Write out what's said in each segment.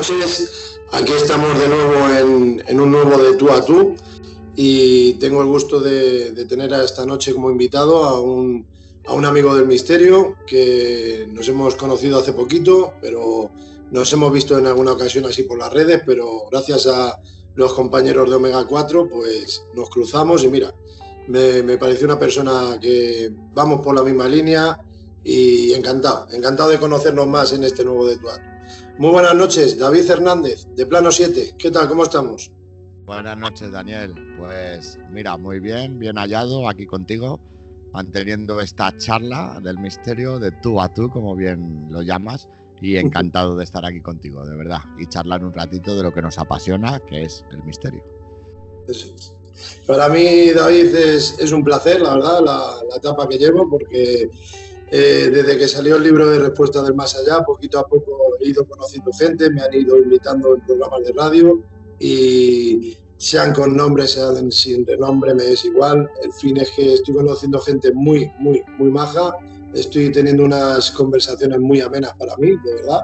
noches. Aquí estamos de nuevo en un nuevo De Tú a Tú y tengo el gusto de tener a esta noche como invitado a un amigo del misterio que nos hemos conocido hace poquito, pero nos hemos visto en alguna ocasión así por las redes, pero gracias a los compañeros de Omega 4 pues nos cruzamos y mira, me pareció una persona que vamos por la misma línea y encantado de conocernos más en este nuevo De Tú a Tú. Muy buenas noches, David Hernández, de Plano 7. ¿Qué tal? ¿Cómo estamos? Buenas noches, Daniel. Pues mira, muy bien hallado aquí contigo, manteniendo esta charla del misterio de tú a tú, como bien lo llamas, y encantado de estar aquí contigo, de verdad, y charlar un ratito de lo que nos apasiona, que es el misterio. Eso es. Para mí, David, es un placer, la verdad, la etapa que llevo, porque desde que salió el libro de Respuesta del Más Allá, poquito a poco he ido conociendo gente, me han ido invitando en programas de radio y sean con nombre, sean sin renombre, me es igual. El fin es que estoy conociendo gente muy maja, estoy teniendo unas conversaciones muy amenas para mí, de verdad.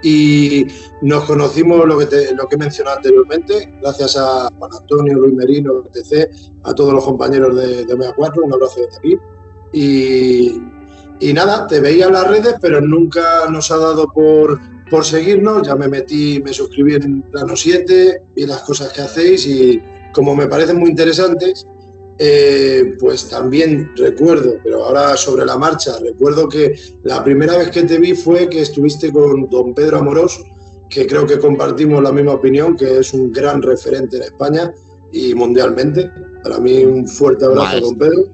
Y nos conocimos, lo que he mencionado anteriormente, gracias a Juan Antonio, Luis Merino, etc., a todos los compañeros de Omega 4, un abrazo desde aquí. Y nada, te veía en las redes, pero nunca nos ha dado por seguirnos. Ya me metí, me suscribí en Plano 7, vi las cosas que hacéis y como me parecen muy interesantes, pues también recuerdo, pero ahora sobre la marcha, recuerdo que la primera vez que te vi fue que estuviste con don Pedro Amorós, que creo que compartimos la misma opinión, que es un gran referente en España y mundialmente. Para mí un fuerte abrazo, don Pedro.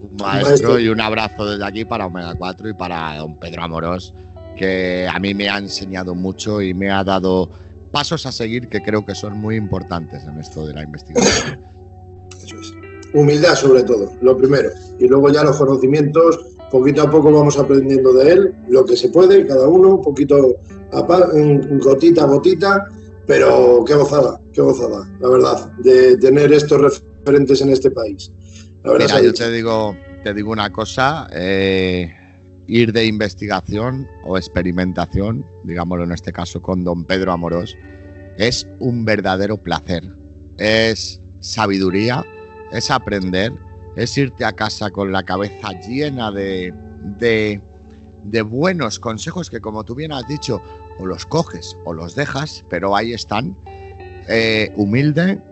Un maestro y un abrazo desde aquí para Omega 4 y para don Pedro Amorós, que a mí me ha enseñado mucho y me ha dado pasos a seguir que creo que son muy importantes en esto de la investigación. Eso es. Humildad sobre todo, lo primero. Y luego ya los conocimientos, poquito a poco vamos aprendiendo de él, lo que se puede, cada uno, poquito gotita a gotita, pero qué gozada, la verdad, de tener estos referentes en este país. La verdad. Mira, yo te digo una cosa, ir de investigación o experimentación, digámoslo en este caso con don Pedro Amorós, es un verdadero placer, es sabiduría, es aprender, es irte a casa con la cabeza llena de buenos consejos que, como tú bien has dicho, o los coges o los dejas, pero ahí están, humilde,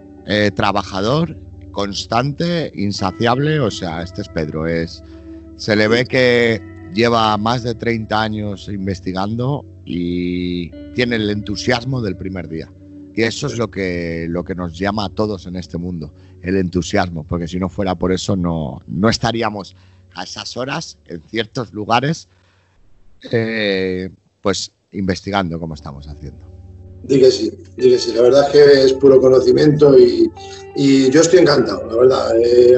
trabajador, constante, insaciable. O sea, este es Pedro, se le ve que lleva más de 30 años investigando y tiene el entusiasmo del primer día. Y eso es lo que nos llama a todos en este mundo, el entusiasmo, porque si no fuera por eso no estaríamos a esas horas en ciertos lugares pues investigando como estamos haciendo. Di que sí, la verdad es que es puro conocimiento y yo estoy encantado, la verdad.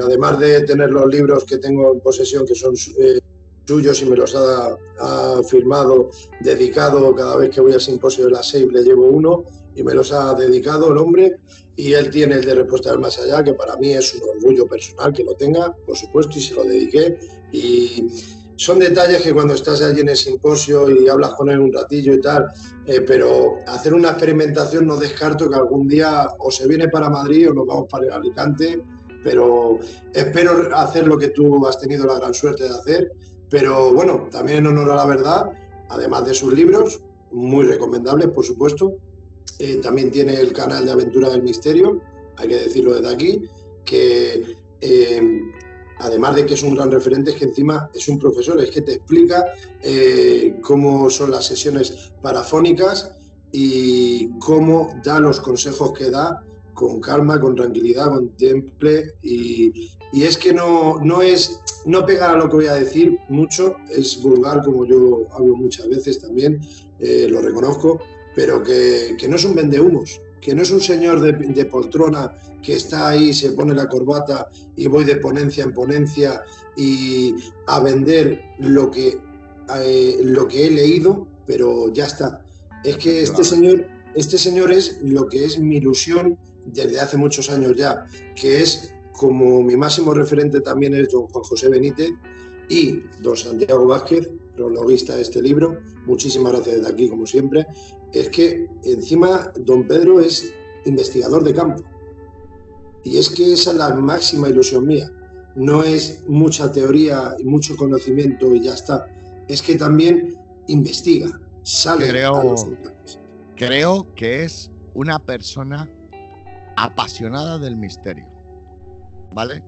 Además de tener los libros que tengo en posesión, que son suyos y me los ha firmado, dedicado, cada vez que voy al simposio de la SEIB le llevo uno y me los ha dedicado el hombre, y él tiene el de Respuesta del Más Allá, que para mí es un orgullo personal que lo tenga, por supuesto, y se lo dediqué. Y son detalles que cuando estás allí en el simposio y hablas con él un ratillo y tal, pero hacer una experimentación no descarto que algún día o se viene para Madrid o nos vamos para Alicante, pero espero hacer lo que tú has tenido la gran suerte de hacer. Pero bueno, también en honor a la verdad, además de sus libros, muy recomendables, por supuesto, también tiene el canal de Aventura del Misterio, hay que decirlo desde aquí, que además de que es un gran referente, es que encima es un profesor, es que te explica cómo son las sesiones parafónicas y cómo da los consejos que da con calma, con tranquilidad, con temple, y es que no pega a lo que voy a decir mucho, es vulgar, como yo hablo muchas veces también, lo reconozco, pero que no es un vendehumos, que no es un señor de poltrona que está ahí, se pone la corbata y voy de ponencia en ponencia y a vender lo que he leído, pero ya está. Es que este señor es lo que es mi ilusión desde hace muchos años ya, que es, como mi máximo referente también es don Juan José Benítez y don Santiago Vázquez, prologuista de este libro, muchísimas gracias desde aquí, como siempre, es que encima don Pedro es investigador de campo. Y es que esa es la máxima ilusión mía. No es mucha teoría y mucho conocimiento y ya está. Es que también investiga, sale a los lugares. Creo que es una persona apasionada del misterio, ¿vale?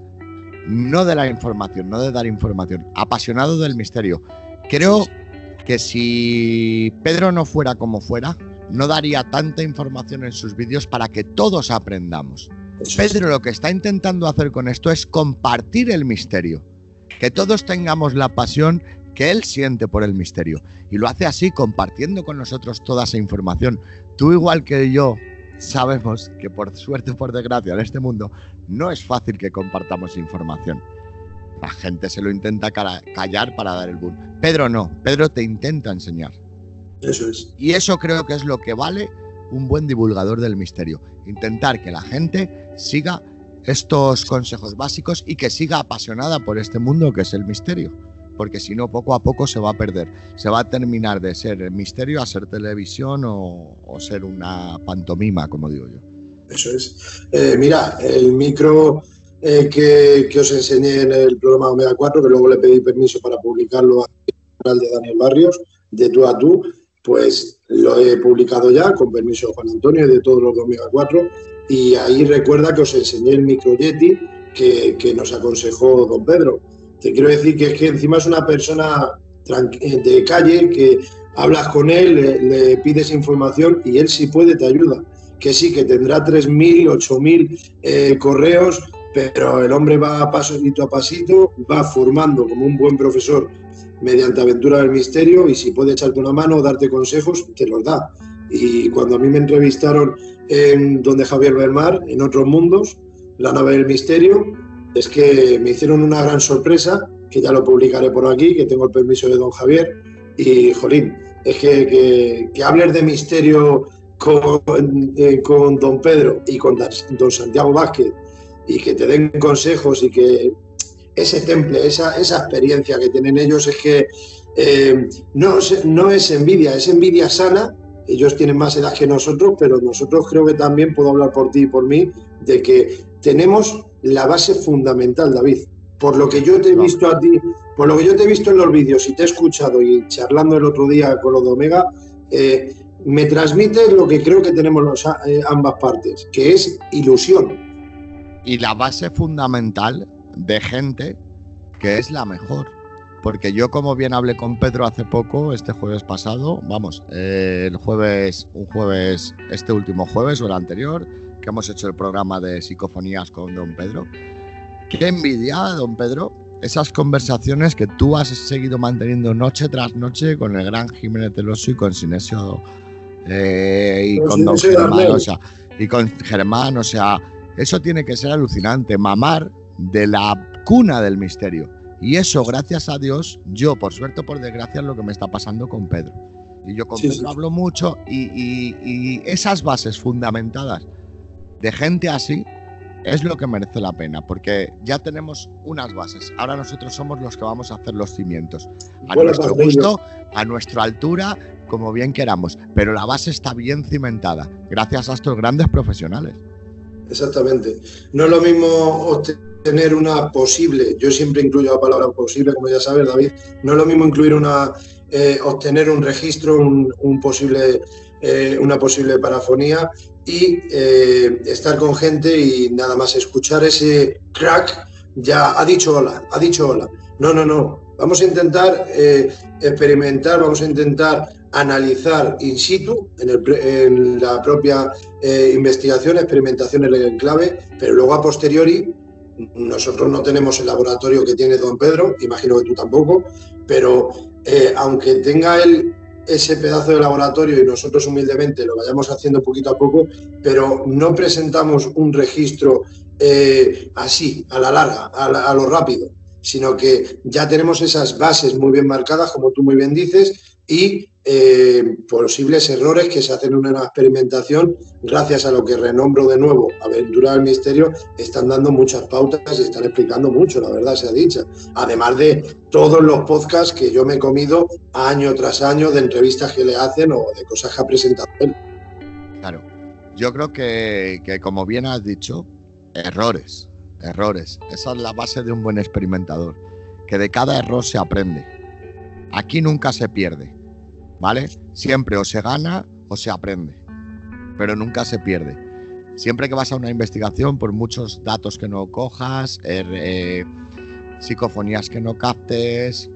No de la información, no de dar información, apasionado del misterio. Creo que si Pedro no fuera como fuera, no daría tanta información en sus vídeos para que todos aprendamos. Pedro lo que está intentando hacer con esto es compartir el misterio, que todos tengamos la pasión que él siente por el misterio, y lo hace así, compartiendo con nosotros toda esa información. Tú, igual que yo, sabemos que por suerte o por desgracia en este mundo no es fácil que compartamos información. La gente se lo intenta callar para dar el boom. Pedro no, Pedro te intenta enseñar. Eso es. Y eso creo que es lo que vale un buen divulgador del misterio. Intentar que la gente siga estos consejos básicos y que siga apasionada por este mundo que es el misterio. Porque si no, poco a poco se va a perder. Se va a terminar de ser misterio a ser televisión o ser una pantomima, como digo yo. Eso es. Mira, el micro que os enseñé en el programa Omega 4, que luego le pedí permiso para publicarlo en el canal de Daniel Barrios, de tú a tú, pues lo he publicado ya, con permiso de Juan Antonio y de todos los de Omega 4, y ahí recuerda que os enseñé el micro Yeti que nos aconsejó don Pedro. Te quiero decir que es que encima es una persona de calle, que hablas con él, le pides información y él, si puede, te ayuda. Que sí, que tendrá 3.000, 8.000 correos, pero el hombre va pasito a pasito, va formando como un buen profesor mediante aventura del misterio, y si puede echarte una mano o darte consejos, te los da. Y cuando a mí me entrevistaron en donde Javier Belmar, en Otros Mundos, la nave del misterio, es que me hicieron una gran sorpresa, que ya lo publicaré por aquí, que tengo el permiso de don Javier, y jolín, es que hables de misterio con don Pedro y con don Santiago Vázquez, y que te den consejos, y que ese temple, esa experiencia que tienen ellos, es que no es envidia, es envidia sana. Ellos tienen más edad que nosotros, pero nosotros, creo que también puedo hablar por ti y por mí, de que tenemos la base fundamental, David. Por lo que yo te he visto a ti, por lo que yo te he visto en los vídeos y te he escuchado y charlando el otro día con los de Omega, me transmites lo que creo que tenemos ambas partes, que es ilusión. Y la base fundamental de gente que es la mejor. Porque yo, como bien hablé con Pedro hace poco, este jueves pasado, este último jueves o el anterior, que hemos hecho el programa de psicofonías con don Pedro. Qué envidia, don Pedro, esas conversaciones que tú has seguido manteniendo noche tras noche con el gran Jiménez del Oso y con Sinesio y con don Germán, o sea, eso tiene que ser alucinante, mamar de la cuna del misterio. Y eso, gracias a Dios, yo, por suerte o por desgracia, es lo que me está pasando con Pedro. Y yo con Pedro hablo mucho, y esas bases fundamentadas de gente así es lo que merece la pena, porque ya tenemos unas bases. Ahora nosotros somos los que vamos a hacer los cimientos. A nuestro gusto, a nuestra altura, como bien queramos. Pero la base está bien cimentada, gracias a estos grandes profesionales. Exactamente. No es lo mismo tener una posible, yo siempre incluyo la palabra posible, como ya sabes, David, no es lo mismo incluir obtener un registro, una posible parafonía, y estar con gente y nada más escuchar ese crack, ya ha dicho hola. No. Vamos a intentar experimentar, vamos a intentar analizar in situ, en la propia investigación, experimentación en clave, pero luego a posteriori. Nosotros no tenemos el laboratorio que tiene don Pedro, imagino que tú tampoco, pero aunque tenga él ese pedazo de laboratorio y nosotros humildemente lo vayamos haciendo poquito a poco, pero no presentamos un registro así, a la larga, a lo rápido, sino que ya tenemos esas bases muy bien marcadas, como tú muy bien dices, y posibles errores que se hacen en una experimentación, gracias a lo que renombro de nuevo Aventura del Misterio, están dando muchas pautas y están explicando mucho, la verdad sea dicha. Además de todos los podcasts que yo me he comido año tras año de entrevistas que le hacen o de cosas que ha presentado él. Claro, yo creo que como bien has dicho, errores. Esa es la base de un buen experimentador, que de cada error se aprende. Aquí nunca se pierde, ¿vale? Siempre o se gana o se aprende, pero nunca se pierde. Siempre que vas a una investigación, por muchos datos que no cojas, psicofonías que no captes,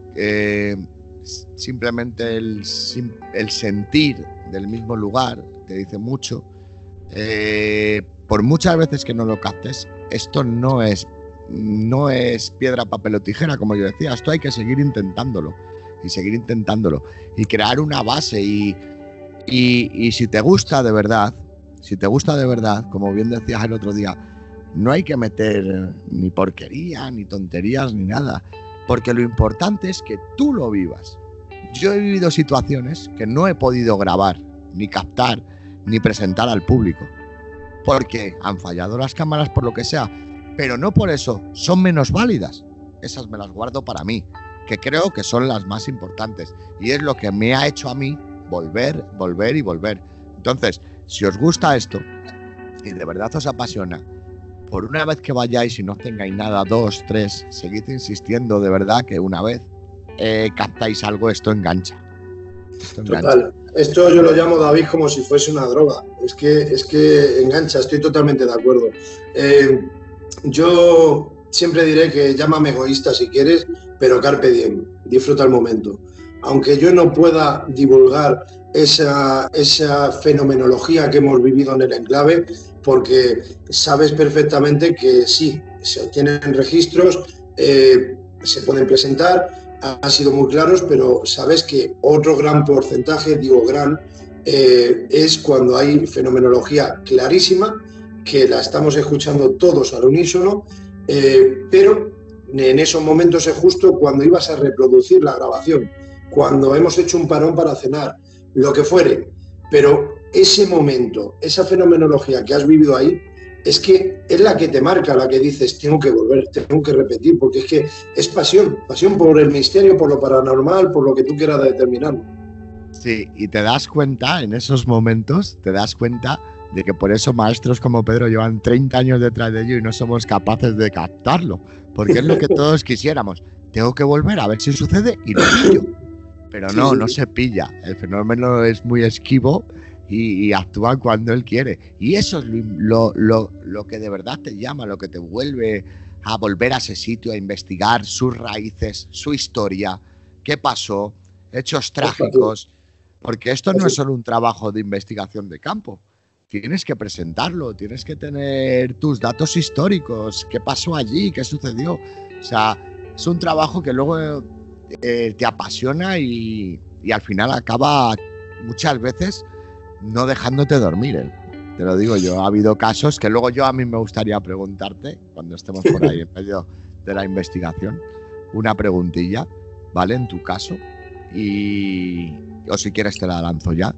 simplemente el sentir del mismo lugar te dice mucho. Por muchas veces que no lo captes, esto no es piedra, papel o tijera, como yo decía. Esto hay que seguir intentándolo y crear una base y si te gusta de verdad, como bien decías el otro día, no hay que meter ni porquería, ni tonterías, ni nada, porque lo importante es que tú lo vivas. Yo he vivido situaciones que no he podido grabar, ni captar, ni presentar al público, porque han fallado las cámaras por lo que sea, pero no por eso son menos válidas. Esas me las guardo para mí, que creo que son las más importantes, y es lo que me ha hecho a mí volver. Entonces, si os gusta esto y de verdad os apasiona, por una vez que vayáis y no tengáis nada, 2, 3, seguid insistiendo, de verdad que una vez captáis algo, esto engancha. Total. Esto yo lo llamo, David, como si fuese una droga. Es que engancha, estoy totalmente de acuerdo. Yo siempre diré que llámame egoísta si quieres, pero carpe diem, disfruta el momento. Aunque yo no pueda divulgar esa fenomenología que hemos vivido en el enclave, porque sabes perfectamente que sí, se obtienen registros, se pueden presentar, han sido muy claros, pero sabes que otro gran porcentaje, digo gran, es cuando hay fenomenología clarísima, que la estamos escuchando todos al unísono, pero en esos momentos es justo cuando ibas a reproducir la grabación, cuando hemos hecho un parón para cenar, lo que fuere, pero ese momento, esa fenomenología que has vivido ahí, es que es la que te marca, la que dices, tengo que volver, tengo que repetir, porque es que es pasión por el misterio, por lo paranormal, por lo que tú quieras determinarlo. Sí, y te das cuenta, en esos momentos, de que por eso maestros como Pedro llevan 30 años detrás de ello y no somos capaces de captarlo, porque es lo que todos quisiéramos. Tengo que volver a ver si sucede y lo pillo. Pero no se pilla. El fenómeno es muy esquivo y actúa cuando él quiere. Y eso es lo que de verdad te llama, lo que te vuelve a volver a ese sitio, a investigar sus raíces, su historia, qué pasó, hechos trágicos. Porque esto no es solo un trabajo de investigación de campo. Tienes que presentarlo, tienes que tener tus datos históricos, qué pasó allí, qué sucedió. O sea, es un trabajo que luego te apasiona y al final acaba muchas veces no dejándote dormir. Te lo digo yo, ha habido casos que luego a mí me gustaría preguntarte, cuando estemos por ahí en medio de la investigación, una preguntilla, ¿vale? En tu caso, o si quieres te la lanzo ya.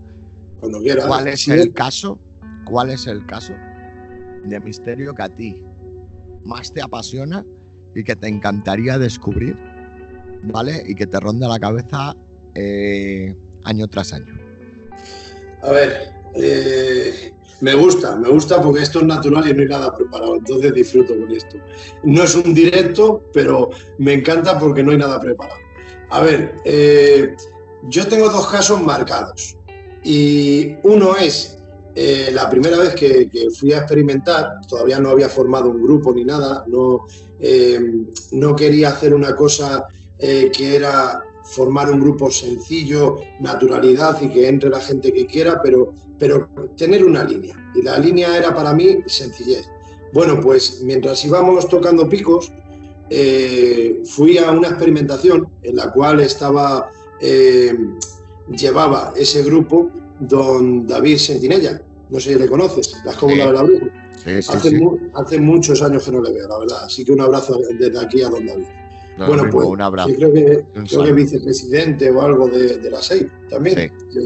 Cuando quieras. ¿Cuál es el caso de misterio que a ti más te apasiona y que te encantaría descubrir, ¿vale? Y que te ronda la cabeza año tras año. A ver, me gusta porque esto es natural y no hay nada preparado, entonces disfruto con esto. No es un directo, pero me encanta porque no hay nada preparado. A ver, yo tengo 2 casos marcados y uno es la primera vez que fui a experimentar. Todavía no había formado un grupo ni nada, no quería hacer una cosa que era formar un grupo sencillo, naturalidad y que entre la gente que quiera, pero tener una línea. Y la línea era para mí sencillez. Bueno, pues mientras íbamos tocando picos, fui a una experimentación en la cual llevaba ese grupo don David Sentinella. No sé si le conoces, las Cómulas de la Bruja. Sí. Hace muchos años que no le veo, la verdad. Así que un abrazo desde aquí a don David. Bueno, mismo, pues un abrazo. sí, creo que vicepresidente o algo de la SEI también, sí.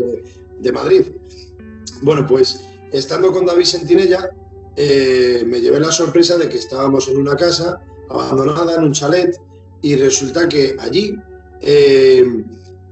de Madrid. Bueno, pues estando con David Sentinella, me llevé la sorpresa de que estábamos en una casa abandonada, en un chalet, y resulta que allí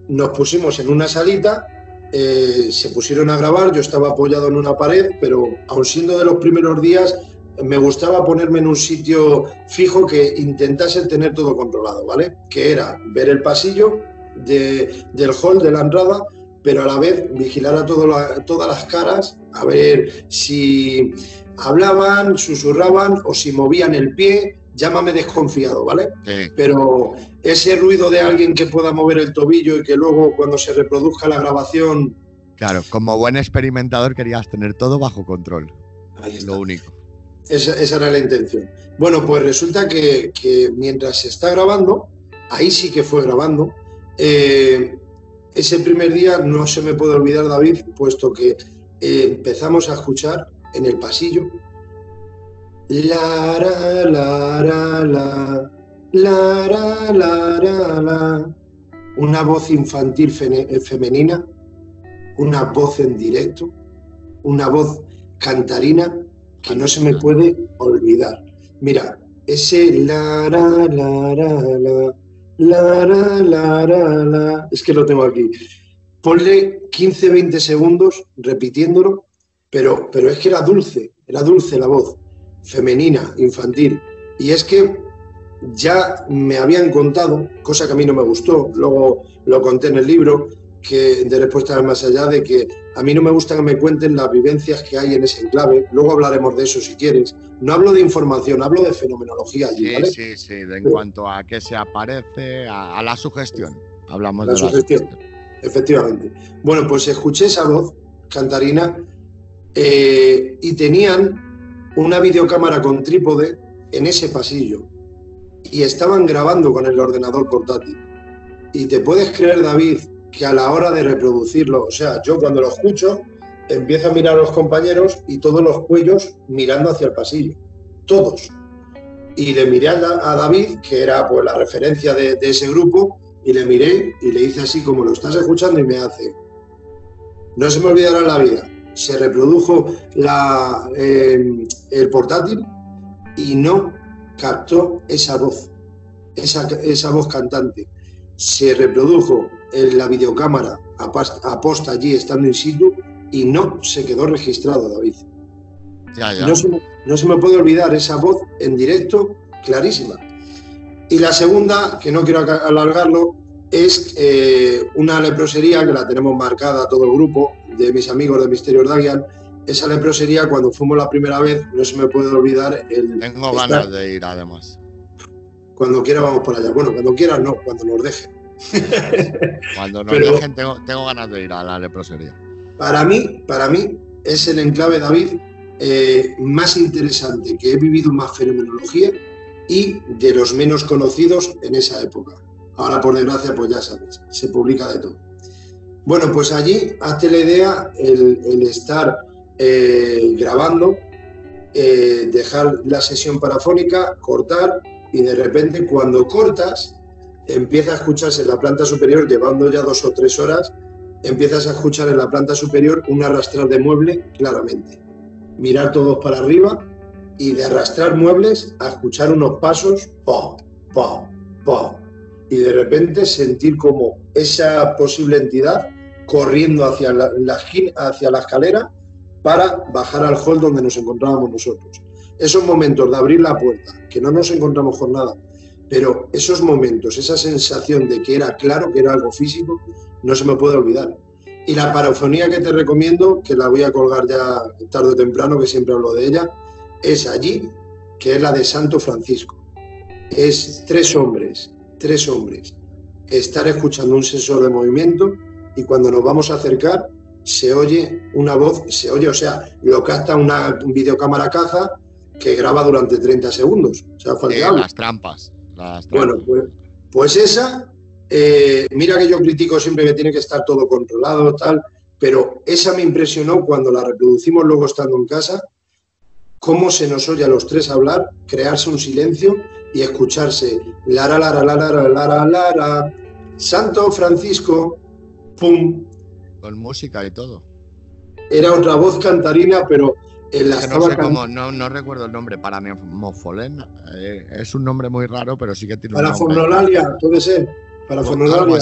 nos pusimos en una salita, se pusieron a grabar, yo estaba apoyado en una pared, pero aun siendo de los primeros días, me gustaba ponerme en un sitio fijo que intentase tener todo controlado, ¿vale? Que era ver el pasillo del hall de la entrada, pero a la vez vigilar a todas las caras, a ver si hablaban, susurraban o si movían el pie. Llámame desconfiado, ¿vale? Sí. Pero ese ruido de alguien que pueda mover el tobillo y que luego cuando se reproduzca la grabación... Claro, como buen experimentador querías tener todo bajo control. Ahí está. Lo único. Esa era la intención. Bueno, pues resulta que mientras se está grabando, ahí sí que fue grabando, ese primer día no se me puede olvidar, David, puesto que empezamos a escuchar en el pasillo la ra la ra la la ra la la, una voz infantil femenina, una voz en directo, una voz cantarina que no se me puede olvidar. Mira, ese la ra la ra la la ra la ra la, es que lo tengo aquí. Ponle 15-20 segundos repitiéndolo, pero es que era dulce la voz, femenina, infantil. Y es que ya me habían contado, cosa que a mí no me gustó, luego lo conté en el libro, que de Respuestas Más Allá, de que a mí no me gusta que me cuenten las vivencias que hay en ese enclave. Luego hablaremos de eso si quieres. No hablo de información, hablo de fenomenología allí, ¿vale? Sí, en cuanto a qué se aparece, a la sugestión. Hablamos de la sugestión. Efectivamente. Bueno, pues escuché esa voz cantarina y tenían una videocámara con trípode en ese pasillo y estaban grabando con el ordenador portátil. Y te puedes creer, David, que a la hora de reproducirlo, o sea, yo cuando lo escucho, empiezo a mirar a los compañeros y todos los cuellos mirando hacia el pasillo, todos. Y le miré a David, que era pues la referencia de ese grupo, y le miré y le hice así como lo estás escuchando y me hace, no se me olvidará en la vida, se reprodujo el portátil y no captó esa voz, esa voz cantante. Se reprodujo en la videocámara aposta allí estando in situ y no se quedó registrado, David. Ya. No se me puede olvidar esa voz en directo, clarísima. Y la segunda, que no quiero alargarlo, es una leprosería que la tenemos marcada todo el grupo de mis amigos de Misterios Dagian. Esa leprosería, cuando fuimos la primera vez, no se me puede olvidar Tengo ganas de ir, además. Cuando quiera vamos por allá. Bueno, cuando quieras no, cuando nos dejen. Cuando nos dejen tengo ganas de ir a la leprosería. Para mí es el enclave, David, más interesante que he vivido, más fenomenología y de los menos conocidos en esa época. Ahora, por desgracia, pues ya sabes, se publica de todo. Bueno, pues allí, hazte la idea, el estar grabando, dejar la sesión parafónica, cortar, y de repente cuando cortas, empieza a escucharse en la planta superior, llevando ya 2 o 3 horas, empiezas a escuchar en la planta superior un arrastrar de mueble claramente. Mirar todos para arriba y de arrastrar muebles a escuchar unos pasos, ¡pum, pum, pum! Y de repente sentir como esa posible entidad corriendo hacia la escalera para bajar al hall donde nos encontrábamos nosotros. Esos momentos de abrir la puerta, que no nos encontramos con nada, pero esos momentos, esa sensación de que era claro, que era algo físico, no se me puede olvidar. Y la parafonía que te recomiendo, que la voy a colgar ya tarde o temprano, que siempre hablo de ella, es allí, que es la de Santo Francisco. Es tres hombres, estar escuchando un sensor de movimiento y cuando nos vamos a acercar se oye una voz, o sea, lo capta una videocámara caza que graba durante 30 segundos. O sea, las trampas. Bueno, pues esa, mira que yo critico siempre que tiene que estar todo controlado, tal, pero esa me impresionó cuando la reproducimos luego estando en casa, cómo se nos oye a los tres hablar, crearse un silencio y escucharse lara, lara, lara, lara, lara, lara, Santo Francisco, pum. Con música y todo. Era otra voz cantarina, pero en la no sé cómo, no recuerdo el nombre, Paranemofolen, es un nombre muy raro, pero sí que tiene un nombre. Parafornolalia, puede ser. Parafornolalia.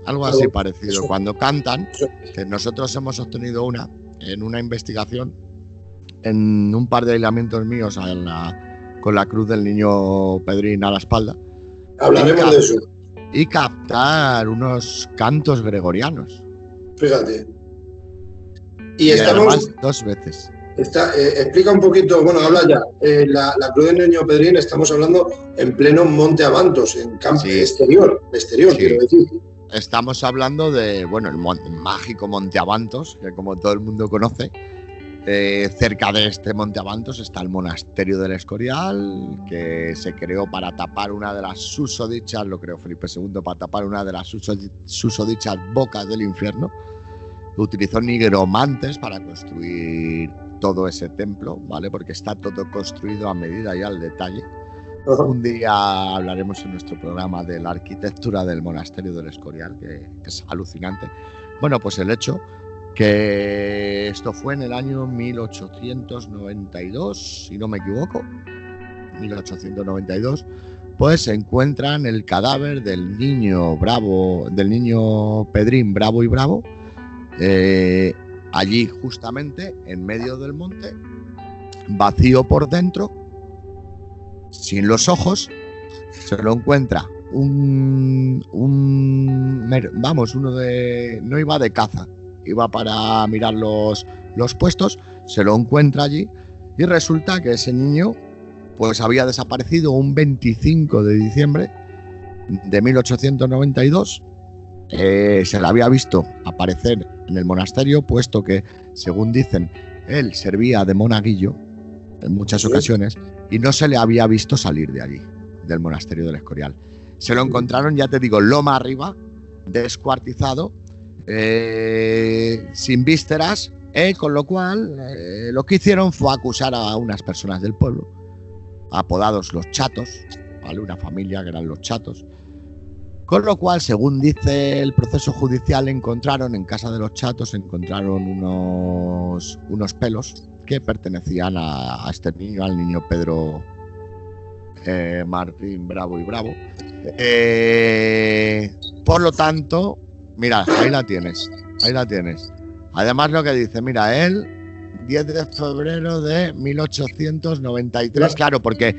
Algo así parecido. Eso. Cuando cantan, que nosotros hemos obtenido en una investigación, en un par de aislamientos míos con la cruz del niño Pedrín a la espalda. Hablaremos de eso. Y captar unos cantos gregorianos. Fíjate. Y estamos además 2 veces. Explica un poquito, bueno, habla ya. La cruz del niño Pedrín, estamos hablando en pleno Monte Abantos, en campo exterior, quiero decir. Estamos hablando de, bueno, el mágico Monte Abantos, que como todo el mundo conoce. Cerca de este Monte Abantos está el monasterio del Escorial, que se creó para tapar una de las susodichas, lo creó Felipe II, para tapar una de las susodichas bocas del infierno. Utilizó nigromantes para construir todo ese templo, ¿vale? Porque está todo construido a medida y al detalle. Un día hablaremos en nuestro programa de la arquitectura del monasterio del Escorial, que es alucinante. Bueno, pues el hecho que esto fue en el año 1892, si no me equivoco, 1892, pues se encuentran el cadáver del niño Pedrín Bravo y Bravo, allí justamente en medio del monte, vacío por dentro, sin los ojos. Se lo encuentra uno no iba de caza, iba para mirar los puestos, se lo encuentra allí y resulta que ese niño pues había desaparecido un 25 de diciembre de 1892. Se le había visto aparecer en el monasterio, puesto que, según dicen, él servía de monaguillo en muchas ocasiones y no se le había visto salir de allí, del monasterio del Escorial. Se lo encontraron, ya te digo, loma arriba, descuartizado, sin vísceras, con lo cual lo que hicieron fue acusar a unas personas del pueblo, apodados los chatos, ¿vale? Una familia que eran los chatos. Con lo cual, según dice el proceso judicial, encontraron en casa de los chatos unos pelos que pertenecían a este niño, al niño Pedro Martín Bravo y Bravo. Por lo tanto, mira, ahí la tienes. Además, lo que dice, mira, él, 10 de febrero de 1893, claro, porque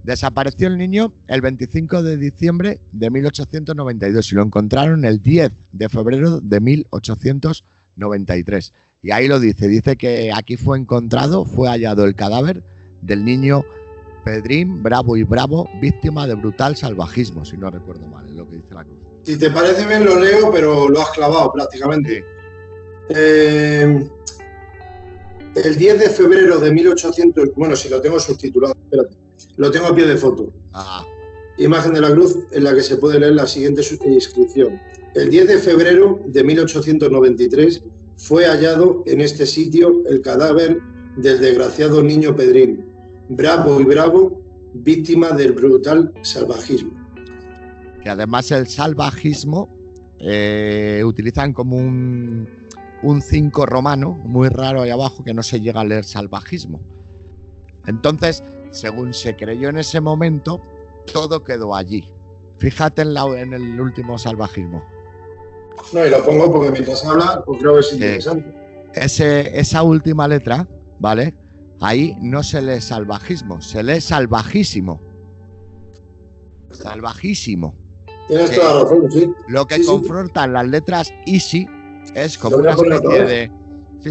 desapareció el niño el 25 de diciembre de 1892 y lo encontraron el 10 de febrero de 1893. Y ahí lo dice que aquí fue hallado el cadáver del niño Pedrín Bravo y Bravo, víctima de brutal salvajismo, si no recuerdo mal, es lo que dice la cruz. Si te parece bien lo leo, pero lo has clavado prácticamente. Sí. El 10 de febrero de 1800, bueno, si lo tengo subtitulado, espérate, lo tengo a pie de foto. Imagen de la cruz en la que se puede leer la siguiente inscripción. El 10 de febrero de 1893 fue hallado en este sitio el cadáver del desgraciado niño Pedrín, Bravo y Bravo, víctima del brutal salvajismo. Que además el salvajismo utilizan como un 5 romano muy raro ahí abajo que no se llega a leer salvajismo. Entonces, según se creyó en ese momento, todo quedó allí. Fíjate en el último salvajismo. No, y lo pongo porque mientras habla, pues creo que es interesante. Esa última letra, ¿vale? Ahí no se lee salvajismo, se lee salvajísimo. Salvajísimo. Tienes toda la razón, sí. Lo que confrontan las letras easy es como una especie de...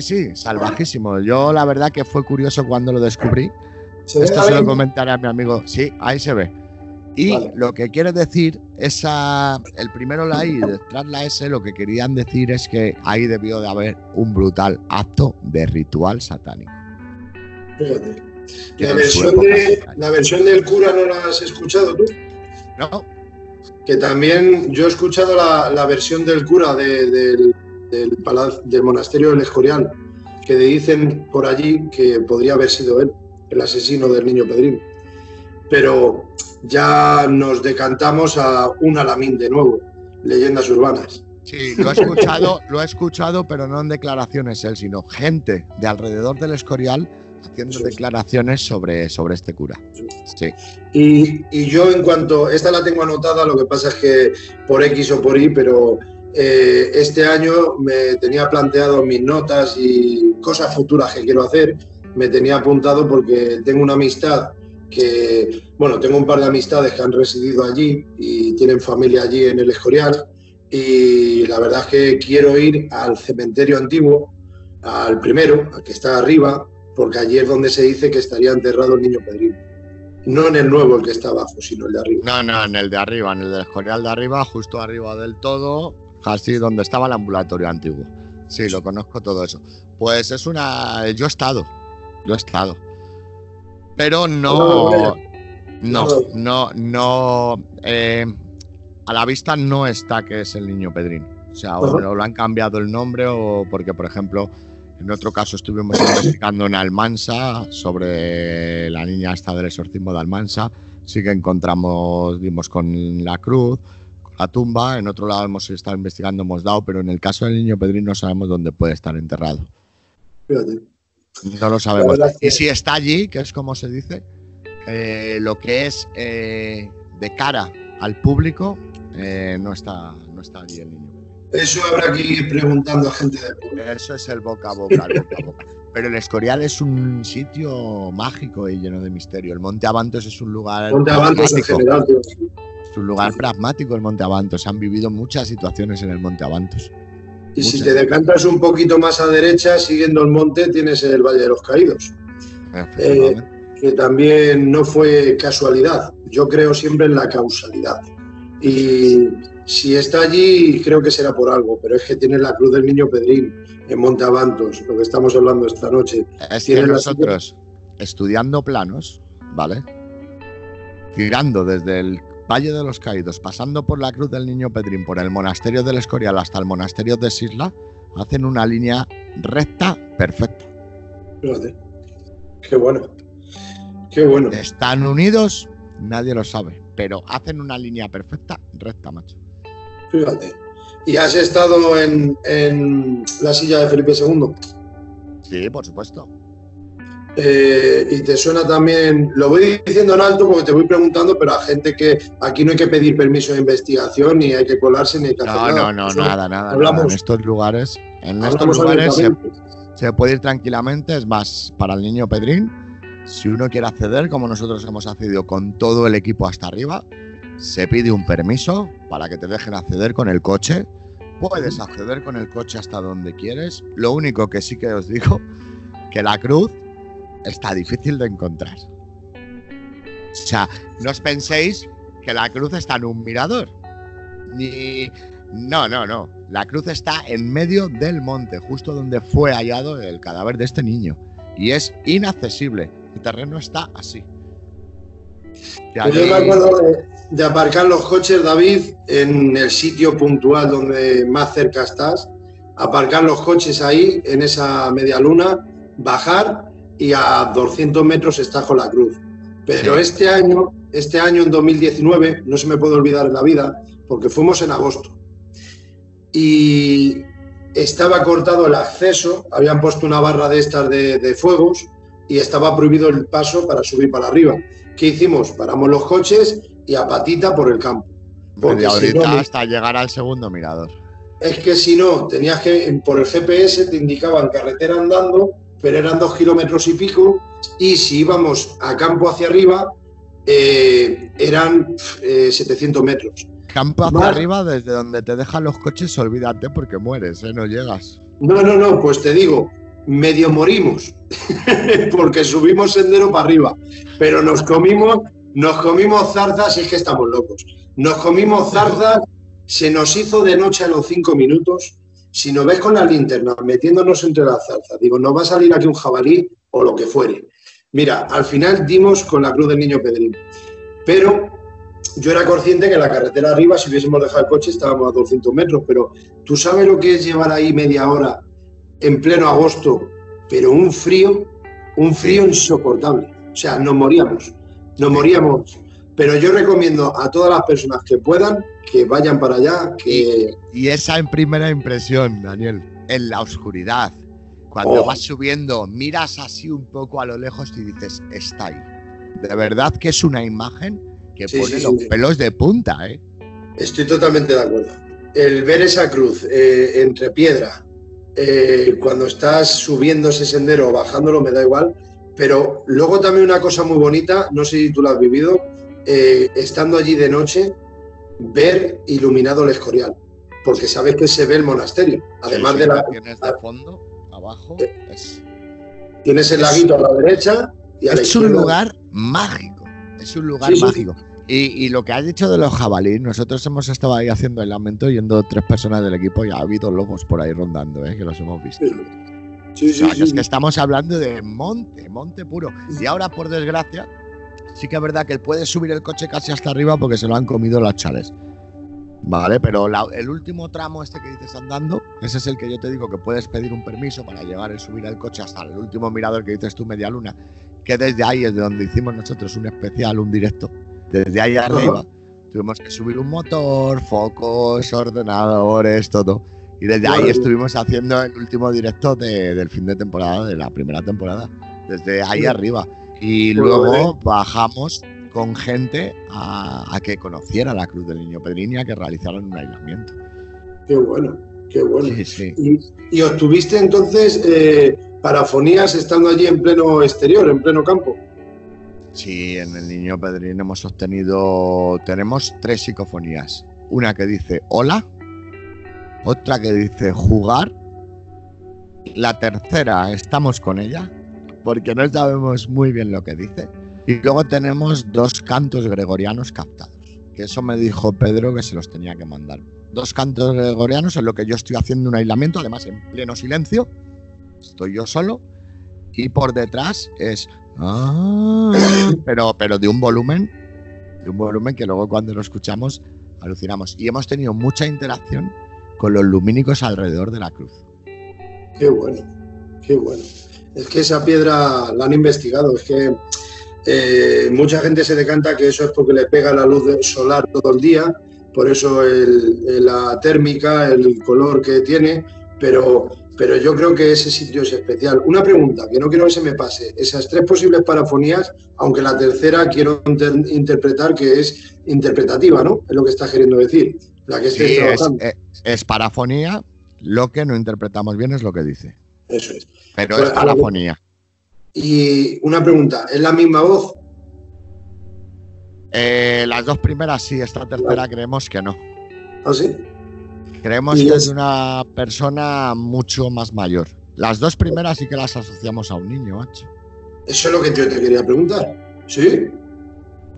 Sí, salvajísimo. Yo la verdad que fue curioso cuando lo descubrí. Esto se lo comentaré a mi amigo. Sí, ahí se ve. Y vale. Lo que quiere decir, el primero la I y detrás la S, lo que querían decir es que ahí debió de haber un brutal acto de ritual satánico. Fíjate. La versión del cura no la has escuchado tú. No. Que también yo he escuchado la versión del cura del monasterio del Escorial, que dicen por allí que podría haber sido él. el asesino del niño Pedrín. Pero ya nos decantamos a un Alamín de nuevo, leyendas urbanas. Sí, lo he escuchado, pero no en declaraciones él, sino gente de alrededor del Escorial haciendo declaraciones sobre este cura. Sí. Y yo, en cuanto, esta la tengo anotada, lo que pasa es que por X o por Y, pero este año me tenía planteado mis notas y cosas futuras que quiero hacer, me tenía apuntado porque tengo una amistad que, bueno, tengo un par de amistades que han residido allí y tienen familia allí en el Escorial, y la verdad es que quiero ir al cementerio antiguo, al primero, al que está arriba, porque allí es donde se dice que estaría enterrado el niño Pedrín. No en el nuevo, el que está abajo, sino el de arriba. No, en el de arriba, en el del Escorial de arriba, justo arriba del todo, casi donde estaba el ambulatorio antiguo. Sí, lo conozco todo eso. Pues es una... Yo he estado. Pero no... A la vista no está que es el niño Pedrín. O sea, o lo han cambiado el nombre, o porque, por ejemplo, en otro caso estuvimos investigando en Almansa sobre la niña esta del exorcismo de Almansa. Sí que dimos con la cruz, con la tumba. En otro lado hemos estado investigando, hemos dado, pero en el caso del niño Pedrín no sabemos dónde puede estar enterrado. Fíjate. No lo sabemos. Y si está allí, que es como se dice, lo que es de cara al público, no está allí el niño. Eso habrá que ir preguntando a gente de pueblo. Eso es el boca a boca, Pero el Escorial es un sitio mágico y lleno de misterio. El Monte Abantos es un lugar Abantos en general, es un lugar pragmático, el Monte Abantos. Han vivido muchas situaciones en el Monte Abantos. Y si te decantas un poquito más a derecha, siguiendo el monte, tienes el Valle de los Caídos. Que también no fue casualidad. Yo creo siempre en la causalidad. Y si está allí, creo que será por algo, pero es que tiene la cruz del niño Pedrín en Monte Abantos, lo que estamos hablando esta noche. Es que nosotros, estudiando planos, ¿vale? Tirando desde el Valle de los Caídos, pasando por la cruz del niño Pedrín, por el monasterio del Escorial hasta el monasterio de Sisla, hacen una línea recta perfecta. Fíjate. Qué bueno. Qué bueno. ¿Están unidos? Nadie lo sabe, pero hacen una línea perfecta, recta, macho. Fíjate. ¿Y has estado en la silla de Felipe II? Sí, por supuesto. Y te suena también, lo voy diciendo en alto porque te voy preguntando, pero a gente que aquí no hay que pedir permiso de investigación, ni hay que colarse, ni hay que hacer nada. No, nada. En estos lugares se puede ir tranquilamente. Es más, para el niño Pedrín, si uno quiere acceder, como nosotros hemos accedido con todo el equipo hasta arriba, se pide un permiso para que te dejen acceder con el coche. Puedes acceder con el coche hasta donde quieres. Lo único que sí que os digo, que la cruz está difícil de encontrar. O sea, no os penséis que la cruz está en un mirador. No. La cruz está en medio del monte, justo donde fue hallado el cadáver de este niño. Y es inaccesible. El terreno está así. Yo me acuerdo de aparcar los coches, David, en el sitio puntual donde más cerca estás. Aparcar los coches ahí, en esa media luna, bajar y a 200 metros estás con la cruz. Pero sí. este año, en 2019, no se me puede olvidar en la vida, porque fuimos en agosto. Y estaba cortado el acceso, habían puesto una barra de estas de fuegos y estaba prohibido el paso para subir para arriba. ¿Qué hicimos? Paramos los coches y a patita por el campo. Porque ahorita hasta llegar al segundo mirador. Es que si no, tenías que, por el GPS te indicaban carretera andando, pero eran 2 kilómetros y pico, y si íbamos a campo hacia arriba, eran 700 metros. Campo hacia arriba, desde donde te dejan los coches, olvídate porque mueres, no llegas. No, pues te digo, medio morimos, porque subimos sendero para arriba, pero nos comimos zarzas, y es que estamos locos. Nos comimos zarzas, se nos hizo de noche a los 5 minutos. Si nos ves con la linterna metiéndonos entre las zarzas, digo, nos va a salir aquí un jabalí o lo que fuere. Mira, al final dimos con la cruz del niño Pedrín, pero yo era consciente que en la carretera arriba, si hubiésemos dejado el coche, estábamos a 200 metros, pero ¿tú sabes lo que es llevar ahí media hora en pleno agosto, pero un frío insoportable? sea, nos moríamos. Pero yo recomiendo a todas las personas que puedan que vayan para allá. Y esa en primera impresión, Daniel, en la oscuridad, cuando vas subiendo, miras así un poco a lo lejos y dices, está ahí. De verdad que es una imagen que pone los pelos de punta, ¿eh? Estoy totalmente de acuerdo. El ver esa cruz entre piedra, cuando estás subiendo ese sendero o bajándolo, me da igual. Pero luego también una cosa muy bonita, no sé si tú lo has vivido, estando allí de noche, ver iluminado el Escorial, porque sabes que se ve el monasterio. Además de la... Tienes de fondo, abajo, tienes el laguito a la derecha y a la izquierda. Es un lugar mágico, es un lugar mágico. Y lo que has dicho de los jabalíes, nosotros hemos estado ahí haciendo el lamento, yendo 3 personas del equipo y ha habido lobos por ahí rondando, que los hemos visto. Es que estamos hablando de monte puro. Y ahora, por desgracia, sí que es verdad que puedes subir el coche casi hasta arriba porque se lo han comido las chales. Vale, pero el último tramo este que dices andando, ese es el que yo te digo que puedes pedir un permiso para llegar y subir el coche hasta el último mirador que dices tú, Media Luna, que desde ahí es de donde hicimos nosotros un especial, un directo. Desde ahí arriba tuvimos que subir un motor, focos, ordenadores, todo. Y desde ahí estuvimos haciendo el último directo del fin de temporada, de la primera temporada. Desde ahí arriba. Y luego bajamos con gente a que conociera la Cruz del Niño Pedrín y a que realizaran un aislamiento. Qué bueno, qué bueno. Sí. ¿Y obtuviste entonces parafonías estando allí en pleno exterior, en pleno campo? Sí, en el Niño Pedrín tenemos 3 psicofonías. Una que dice hola, otra que dice jugar, la tercera estamos con ella, porque no sabemos muy bien lo que dice, y luego tenemos 2 cantos gregorianos captados, que eso me dijo Pedro que se los tenía que mandar. 2 cantos gregorianos en lo que yo estoy haciendo un aislamiento, además en pleno silencio, estoy yo solo, y por detrás es pero de un volumen que luego cuando lo escuchamos alucinamos. Y hemos tenido mucha interacción con los lumínicos alrededor de la cruz. Qué bueno, qué bueno. Es que esa piedra la han investigado, es que mucha gente se decanta que eso es porque le pega la luz solar todo el día, por eso la térmica, el color que tiene, pero yo creo que ese sitio es especial. Una pregunta, que no quiero que se me pase. Esas 3 posibles parafonías, aunque la tercera quiero interpretar que es interpretativa, ¿no? Es lo que estás queriendo decir. La que estés trabajando. Es parafonía, lo que no interpretamos bien es lo que dice. Eso es. Pero pues, es parafonía. Y una pregunta, ¿es la misma voz? Las 2 primeras sí, esta tercera creemos que no. ¿Ah, sí? Creemos que es de una persona mucho más mayor. Las 2 primeras sí que las asociamos a un niño, macho. Eso es lo que yo te quería preguntar. ¿Sí?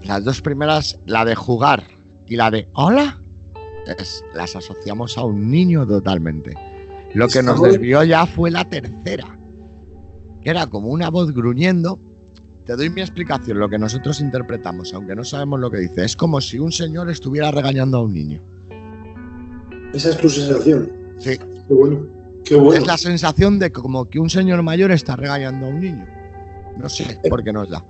Las 2 primeras, la de jugar y la de hola, las asociamos a un niño totalmente. Lo que nos desvió ya fue la tercera, que era como una voz gruñendo. Te doy mi explicación, lo que nosotros interpretamos, aunque no sabemos lo que dice. Es como si un señor estuviera regañando a un niño. Esa es tu sensación. Sí. Qué bueno. Qué bueno. Es la sensación de como que un señor mayor está regañando a un niño. No sé por qué nos da.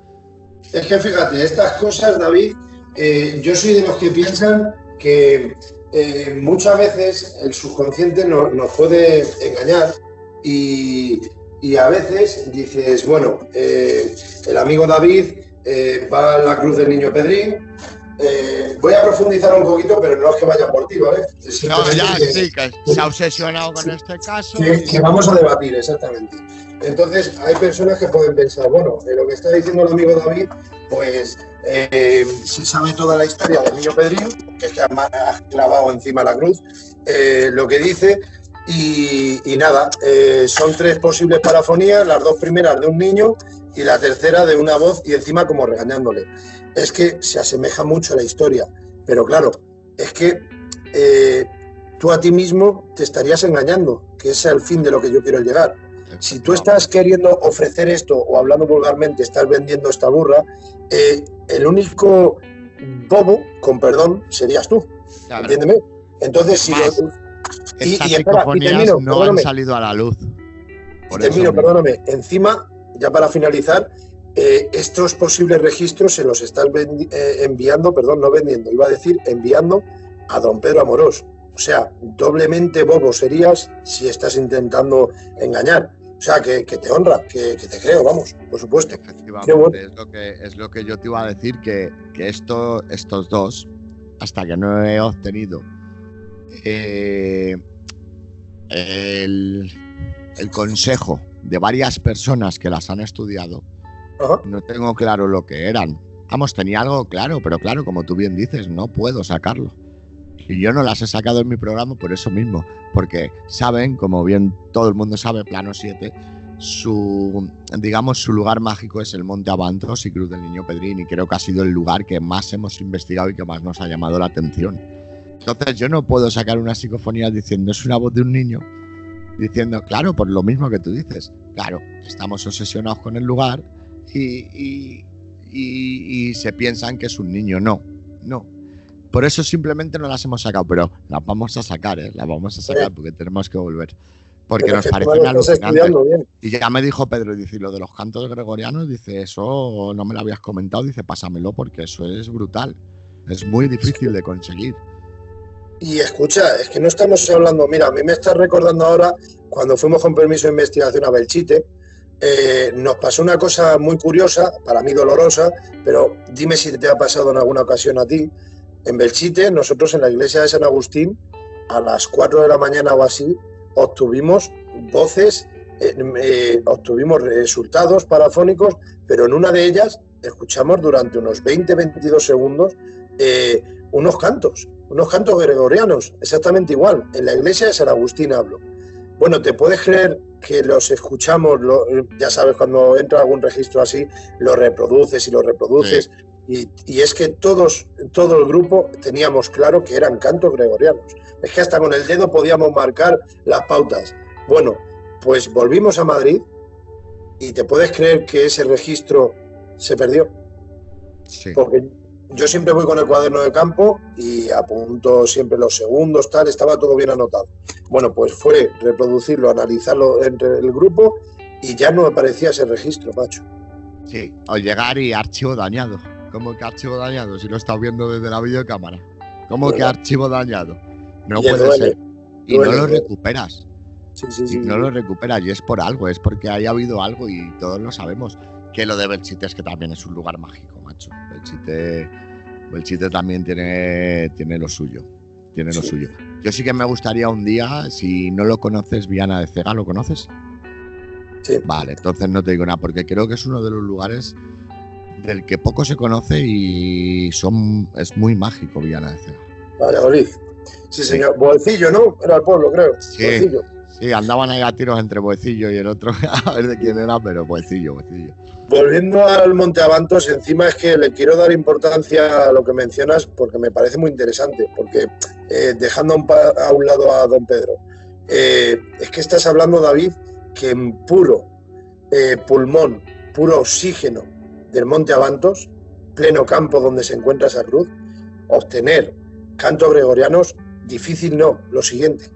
Es que fíjate, estas cosas, David, yo soy de los que piensan que muchas veces el subconsciente nos puede engañar y a veces dices, bueno, el amigo David va a la Cruz del Niño Pedrín. Voy a profundizar un poquito, pero no es que vaya por ti, ¿vale? No, ya, sí, que se ha obsesionado con este caso. Que vamos a debatir, exactamente. Entonces, hay personas que pueden pensar, bueno, de lo que está diciendo el amigo David, pues se sabe toda la historia del Niño Pedrín, que es que ha clavado encima la cruz, lo que dice, y nada, son 3 posibles parafonías, las 2 primeras de un niño y la tercera de una voz y encima como regañándole. Es que se asemeja mucho a la historia, pero claro, es que tú a ti mismo te estarías engañando, que ese es el fin de lo que yo quiero llegar. Si tú estás queriendo ofrecer esto o hablando vulgarmente, estás vendiendo esta burra, el único bobo, con perdón, serías tú. Claro. ¿Entiéndeme? Entonces, si estas psicofonías no han salido a la luz. Perdóname. Encima, ya para finalizar, estos posibles registros se los estás enviando, perdón, no vendiendo, iba a decir enviando a don Pedro Amorós. O sea, doblemente bobo serías si estás intentando engañar. O sea, que te honra, que te creo, vamos, por supuesto. Efectivamente, bueno. es lo que yo te iba a decir, que estos dos, hasta que no he obtenido el consejo de varias personas que las han estudiado, ajá, no tengo claro lo que eran. Vamos, tenía algo claro, pero claro, como tú bien dices, no puedo sacarlo. Y yo no las he sacado en mi programa por eso mismo, porque saben, como bien todo el mundo sabe, Plano 7, su lugar mágico es el Monte Abantos y Cruz del Niño Pedrín, y creo que ha sido el lugar que más hemos investigado y que más nos ha llamado la atención. Entonces yo no puedo sacar una psicofonía diciendo es una voz de un niño, diciendo, claro, por lo mismo que tú dices, claro, estamos obsesionados con el lugar y se piensan que es un niño. No. Por eso simplemente no las hemos sacado, pero las vamos a sacar, las vamos a sacar porque tenemos que volver. Porque pero nos parecen alucinantes. Y ya me dijo Pedro, dice, lo de los cantos gregorianos, dice, eso no me lo habías comentado, dice, pásamelo porque eso es brutal. Es muy difícil de conseguir. Y escucha, es que no estamos hablando, mira, a mí me estás recordando ahora, cuando fuimos con permiso de investigación a Belchite, nos pasó una cosa muy curiosa, para mí dolorosa, pero dime si te ha pasado en alguna ocasión a ti. En Belchite, nosotros en la iglesia de San Agustín, a las 4 de la mañana o así, obtuvimos voces, obtuvimos resultados parafónicos, pero en una de ellas escuchamos durante unos 20-22 segundos unos cantos gregorianos, exactamente igual, en la iglesia de San Agustín hablo. Bueno, ¿te puedes creer que los escuchamos, ya sabes, cuando entra algún registro así, lo reproduces y lo reproduces? Sí. Y es que todo el grupo teníamos claro que eran cantos gregorianos. Es que hasta con el dedo podíamos marcar las pautas. Bueno, pues volvimos a Madrid y te puedes creer que ese registro se perdió. Sí. Porque yo siempre voy con el cuaderno de campo y apunto siempre los segundos, tal, estaba todo bien anotado. Bueno, pues fue reproducirlo, analizarlo entre el grupo y ya no aparecía ese registro, macho. Sí, al llegar y archivo dañado. ¿Cómo que archivo dañado? Si lo he estado viendo desde la videocámara. ¿Cómo que archivo dañado? No puede ser. Y no lo recuperas. Sí. No lo recuperas y es por algo, es porque haya habido algo y todos lo sabemos. Que lo de Belchite es que también es un lugar mágico, macho. Belchite también tiene lo suyo. Tiene lo suyo. Yo sí que me gustaría un día, si no lo conoces, Viana de Cega, ¿lo conoces? Sí. Vale, entonces no te digo nada, porque creo que es uno de los lugares del que poco se conoce y es muy mágico Viana de Cega. Vale, Oliz. Sí, señor. Boecillo, ¿no? Era el pueblo, creo. Sí. Boecillo. Sí, andaban ahí a tiros entre Boecillo y el otro, a ver de quién era, pero Boecillo. Volviendo al Monte Abantos, encima es que le quiero dar importancia a lo que mencionas porque me parece muy interesante, porque dejando a un lado a don Pedro, es que estás hablando, David, que en puro pulmón, puro oxígeno del Monte Abantos, pleno campo donde se encuentra esa cruz, obtener cantos gregorianos, difícil no, lo siguiente.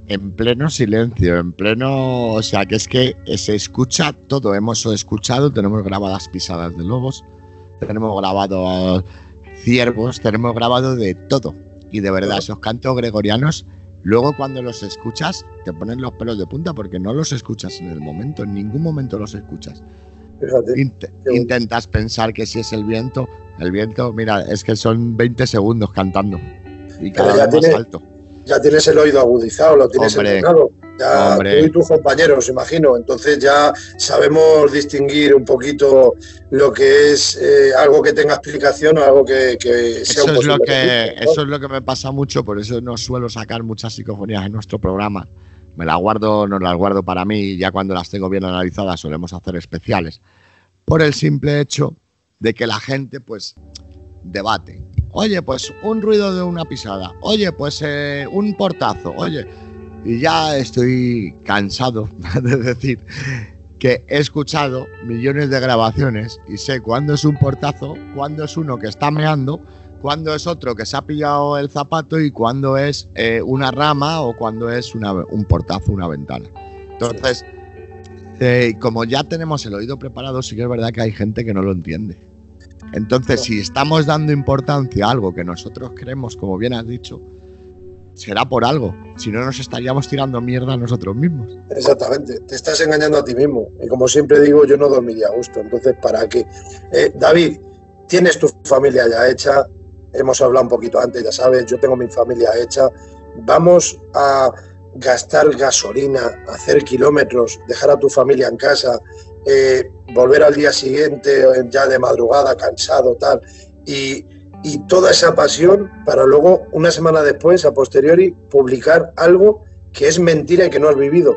En pleno silencio, o sea, que es que se escucha todo. Hemos escuchado, tenemos grabadas pisadas de lobos, tenemos grabado ciervos, tenemos grabado de todo. Y de verdad, esos cantos gregorianos, luego cuando los escuchas, te ponen los pelos de punta porque no los escuchas en el momento, en ningún momento los escuchas. Intentas pensar que si es el viento, mira, es que son 20 segundos cantando y cada vez más alto. Ya tienes el oído agudizado, lo tienes entrenado. Ya tú y tus compañeros, imagino. Entonces ya sabemos distinguir un poquito lo que es algo que tenga explicación o algo que sea un posible registro, ¿no? Eso es lo que me pasa mucho, por eso no suelo sacar muchas psicofonías en nuestro programa. Nos las guardo para mí y ya cuando las tengo bien analizadas solemos hacer especiales. Por el simple hecho de que la gente, pues, debate. Oye, pues un ruido de una pisada. Oye, pues un portazo. Oye, y ya estoy cansado de decir que he escuchado millones de grabaciones y sé cuándo es un portazo, cuándo es uno que está meando, cuándo es otro que se ha pillado el zapato y cuándo es una rama o cuándo es un portazo, una ventana. Entonces, Como ya tenemos el oído preparado, sí que es verdad que hay gente que no lo entiende. Entonces, si estamos dando importancia a algo que nosotros creemos, como bien has dicho, será por algo. Si no, nos estaríamos tirando mierda a nosotros mismos. Exactamente, te estás engañando a ti mismo. Y como siempre digo, yo no dormiría a gusto. Entonces, ¿para qué? David, tienes tu familia ya hecha. Hemos hablado un poquito antes, ya sabes, yo tengo mi familia hecha. Vamos a gastar gasolina, hacer kilómetros, dejar a tu familia en casa, volver al día siguiente ya de madrugada, cansado, tal, y toda esa pasión para luego, una semana después, a posteriori, publicar algo que es mentira y que no has vivido.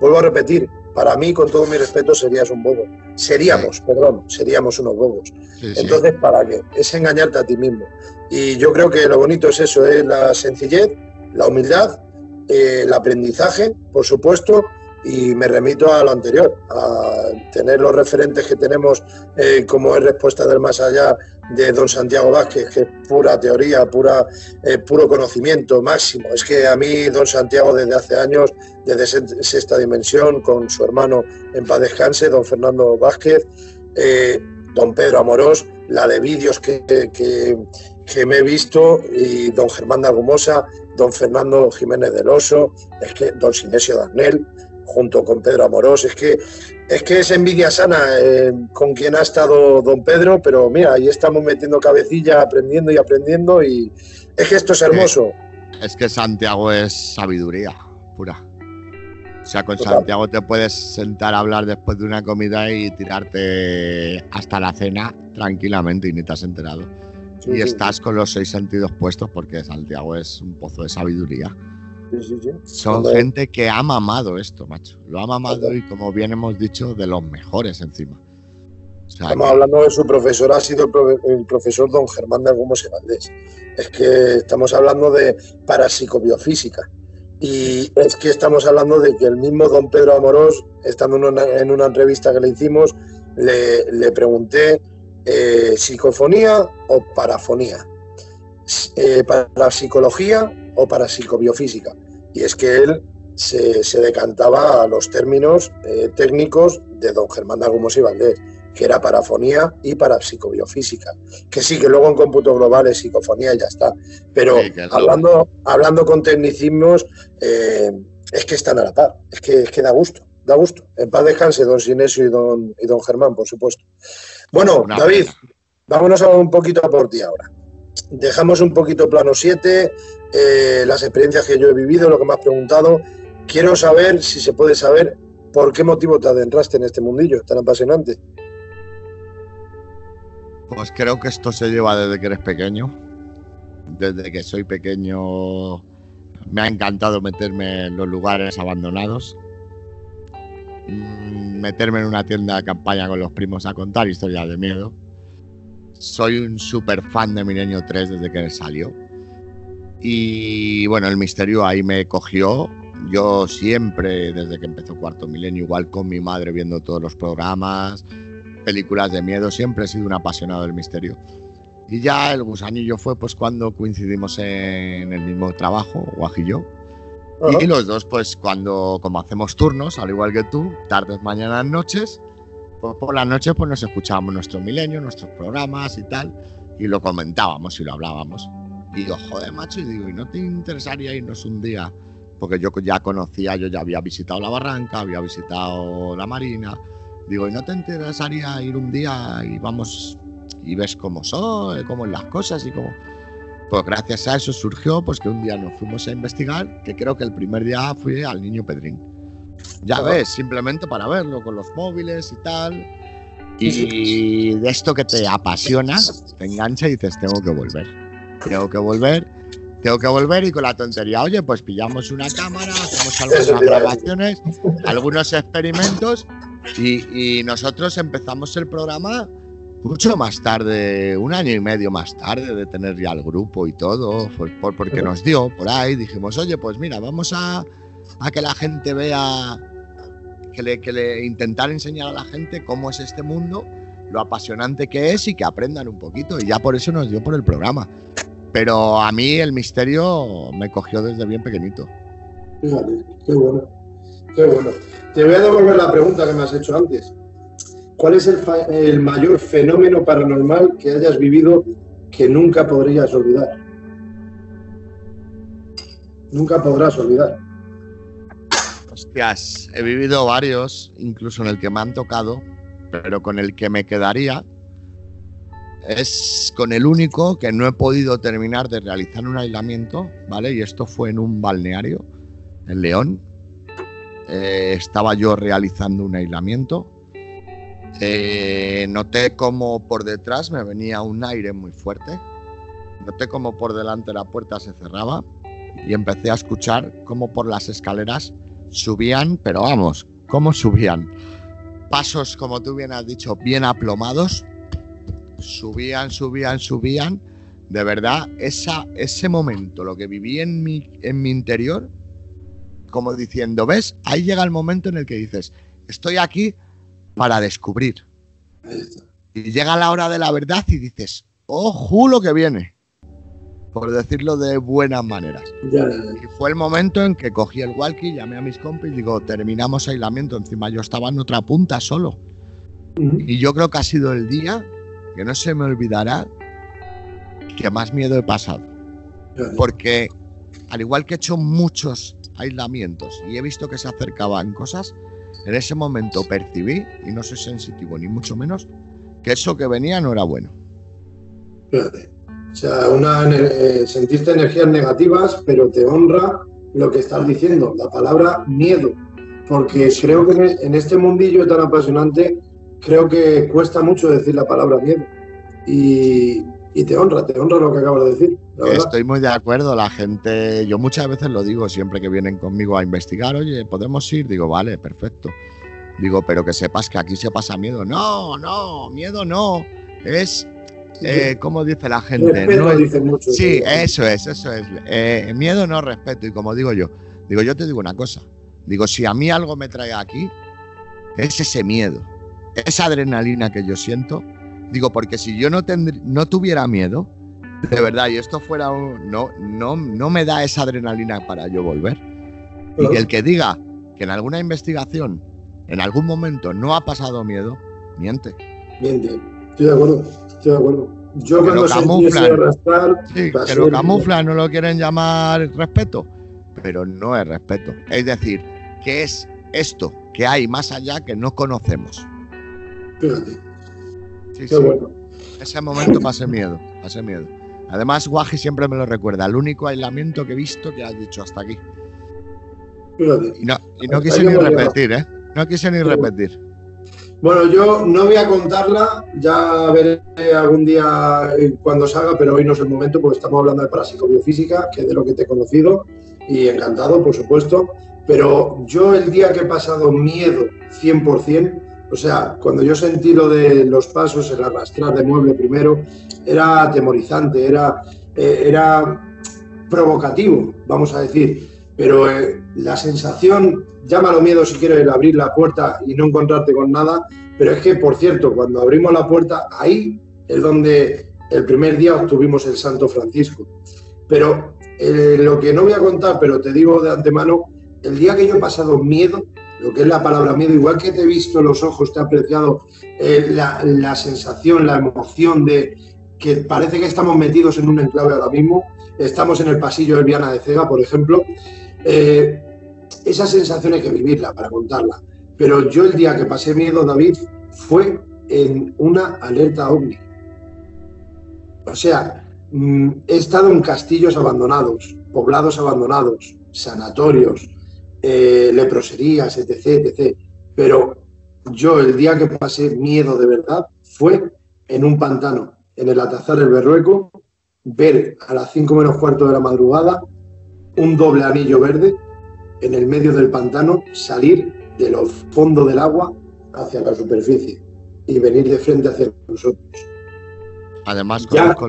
Vuelvo a repetir, para mí, con todo mi respeto, serías un bobo. Seríamos unos bobos. Sí. Entonces, ¿para qué? Es engañarte a ti mismo. Y yo creo que lo bonito es eso, es la sencillez, la humildad, el aprendizaje, por supuesto, y me remito a lo anterior, a tener los referentes que tenemos, como es Respuesta del Más Allá de don Santiago Vázquez, que es pura teoría, puro conocimiento máximo. Es que a mí don Santiago desde hace años, desde Sexta Dimensión, con su hermano en paz descanse, don Fernando Vázquez, don Pedro Amorós, la de vídeos que me he visto, y don Germán de Argumosa, don Fernando Jiménez del Oso, es que don Sinesio Darnell, junto con Pedro Amorós, es que es envidia sana con quien ha estado don Pedro, pero mira, ahí estamos metiendo cabecilla, aprendiendo, y es que esto es hermoso. Es que Santiago es sabiduría pura. O sea, con Total. Santiago te puedes sentar a hablar después de una comida y tirarte hasta la cena tranquilamente y ni te has enterado. Sí, y sí. Estás con los 6 sentidos puestos porque Santiago es un pozo de sabiduría. Sí. Son gente que ha mamado esto, macho. Lo ha mamado y, como bien hemos dicho, de los mejores encima. O sea, estamos hablando de su profesor, ha sido el profesor don Germán de Argumosa y Valdés. Es que estamos hablando de parapsicobiofísica. Y es que estamos hablando de que el mismo don Pedro Amorós, estando en una entrevista que le hicimos, le pregunté psicofonía o parafonía, parapsicología o parapsicobiofísica. Y es que él se decantaba a los términos técnicos de don Germán de Argumosa y Valdés, que era parafonía y parapsicobiofísica. Que sí, que luego en cómputo global es psicofonía y ya está. Pero sí, hablando con tecnicismos, es que están a la par. Es que da gusto. En paz descanse don Sinesio y don Germán, por supuesto. Bueno, David, vámonos a un poquito a por ti ahora. Dejamos un poquito plano 7, las experiencias que yo he vivido, lo que me has preguntado. Quiero saber, si se puede saber, por qué motivo te adentraste en este mundillo tan apasionante. Pues creo que esto se lleva desde que eres pequeño. Desde que soy pequeño me ha encantado meterme en los lugares abandonados, meterme en una tienda de campaña con los primos a contar historias de miedo. Soy un súper fan de Milenio 3 desde que salió. Y bueno, el misterio ahí me cogió. Yo siempre, desde que empezó Cuarto Milenio, igual con mi madre viendo todos los programas, películas de miedo, siempre he sido un apasionado del misterio. Y ya el gusanillo fue pues cuando coincidimos en el mismo trabajo, Guaji y yo. Uh-huh. Y los dos, pues como hacemos turnos, al igual que tú, tardes, mañanas, noches, pues por las noches pues nos escuchábamos nuestro Milenio, nuestros programas y tal, y lo comentábamos y lo hablábamos. Y digo, joder, macho, y digo, ¿y no te interesaría irnos un día? Porque yo ya conocía, yo ya había visitado la Barranca, había visitado la Marina. Digo, ¿y no te interesaría ir un día y vamos y ves cómo son, cómo son las cosas y cómo? Pues gracias a eso surgió pues que un día nos fuimos a investigar, que creo que el primer día fui al Niño Pedrín. Ya ves, simplemente para verlo con los móviles y tal. Y de esto que te apasiona, te engancha y dices, tengo que volver y con la tontería, oye, pues pillamos una cámara, hacemos algunas grabaciones, algunos experimentos y nosotros empezamos el programa mucho más tarde, 1 año y medio más tarde de tener ya el grupo y todo, porque nos dio por ahí, dijimos, oye, pues mira, vamos a que la gente vea, que le intentar enseñar a la gente cómo es este mundo, lo apasionante que es y que aprendan un poquito, y ya por eso nos dio por el programa. Pero a mí el misterio me cogió desde bien pequeñito. Fíjate, qué bueno. Qué bueno. Te voy a devolver la pregunta que me has hecho antes. ¿Cuál es el mayor fenómeno paranormal que hayas vivido que nunca podrías olvidar? Nunca podrás olvidar. Hostias, he vivido varios, incluso en el que me han tocado, pero con el que me quedaría es con el único que no he podido terminar de realizar un aislamiento, ¿vale? Y esto fue en un balneario, en León. Estaba yo realizando un aislamiento. Noté como por detrás me venía un aire muy fuerte. Noté como por delante la puerta se cerraba y empecé a escuchar como por las escaleras subían, pero vamos, ¿cómo subían? Pasos, como tú bien has dicho, bien aplomados. Subían. De verdad, ese momento, lo que viví en mi interior, como diciendo, ¿ves? Ahí llega el momento en el que dices, estoy aquí para descubrir. Y llega la hora de la verdad y dices, ¡ojo lo que viene! Por decirlo de buenas maneras. Y fue el momento en que cogí el walkie, llamé a mis compis y digo, terminamos aislamiento. Encima yo estaba en otra punta solo. Y yo creo que ha sido el día que no se me olvidará que más miedo he pasado. Porque al igual que he hecho muchos aislamientos y he visto que se acercaban cosas, en ese momento percibí, y no soy sensitivo ni mucho menos, que eso que venía no era bueno. Fíjate. O sea, sentiste energías negativas, pero te honra lo que estás diciendo, la palabra miedo. Porque creo que en este mundillo tan apasionante, creo que cuesta mucho decir la palabra miedo. Y te honra lo que acabas de decir. Estoy muy de acuerdo, la gente, yo muchas veces lo digo siempre que vienen conmigo a investigar, oye, ¿podemos ir? Digo, vale, perfecto. Digo, pero que sepas que aquí se pasa miedo. No, miedo no. Es, como dice la gente. Respeto, no es, dicen mucho. Sí, eso es. Miedo no, respeto. Y como digo yo te digo una cosa. Digo, si a mí algo me trae aquí, es ese miedo, esa adrenalina que yo siento. Digo, porque si yo no tuviera miedo, de verdad, y esto fuera no me da esa adrenalina para yo volver. Y que el que diga que en alguna investigación, en algún momento no ha pasado miedo, miente. Estoy de acuerdo. Yo que cuando lo camuflan, arrastrar, que lo camuflan, no lo quieren llamar respeto, pero no es respeto. Es decir, que es esto que hay más allá que no conocemos. Fíjate. Sí. Bueno. Ese momento pasé miedo. Además, Guaji siempre me lo recuerda, el único aislamiento que he visto que has dicho hasta aquí. Fíjate. Y no quise ni repetir, ¿eh? No quise ni repetir. Bueno, yo no voy a contarla, ya veré algún día cuando salga, pero hoy no es el momento porque estamos hablando de parapsicobiofísica, que es de lo que te he conocido, y encantado, por supuesto, pero yo el día que he pasado miedo 100%, o sea, cuando yo sentí lo de los pasos, el arrastrar de mueble primero, era atemorizante, era provocativo, vamos a decir, pero la sensación, llámalo miedo si quieres, el abrir la puerta y no encontrarte con nada, pero es que, por cierto, cuando abrimos la puerta, ahí es donde el primer día obtuvimos el Santo Francisco. Pero lo que no voy a contar, pero te digo de antemano, el día que yo he pasado miedo, lo que es la palabra miedo, igual que te he visto los ojos, te he apreciado la sensación, la emoción de que parece que estamos metidos en un enclave ahora mismo, estamos en el pasillo de Viana de Cega, por ejemplo, esa sensación hay que vivirla para contarla. Pero yo el día que pasé miedo, David, fue en una alerta ovni. O sea, he estado en castillos abandonados, poblados abandonados, sanatorios, leproserías, etc. Pero yo el día que pasé miedo de verdad fue en un pantano, en el Atazar el Berrueco, ver a las 5 menos cuarto de la madrugada un doble anillo verde en el medio del pantano, salir de los fondos del agua hacia la superficie y venir de frente hacia nosotros. Además, conozco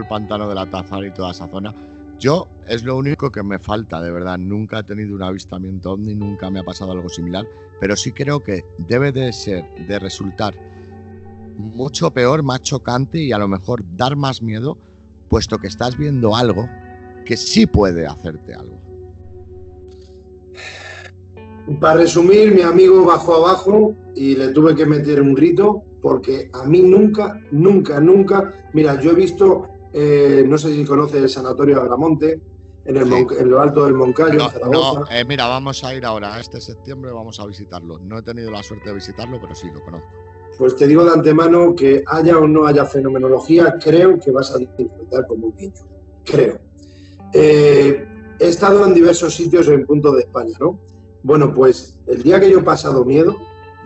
el pantano del Atazar y toda esa zona. Yo es lo único que me falta, de verdad. Nunca he tenido un avistamiento ovni, nunca me ha pasado algo similar, pero sí creo que debe de resultar mucho peor, más chocante y a lo mejor dar más miedo, puesto que estás viendo algo que sí puede hacerte algo. Para resumir, mi amigo bajó abajo y le tuve que meter un grito porque a mí nunca, mira, yo he visto, no sé si conoces el Sanatorio Agramonte, en lo alto del Moncayo, en Zaragoza. Mira, vamos a ir ahora, este septiembre vamos a visitarlo. No he tenido la suerte de visitarlo, pero sí, lo conozco. Pues te digo de antemano que haya o no haya fenomenología, creo que vas a disfrutar como un niño, creo. He estado en diversos sitios en punto de España, ¿no? Bueno, pues el día que yo he pasado miedo,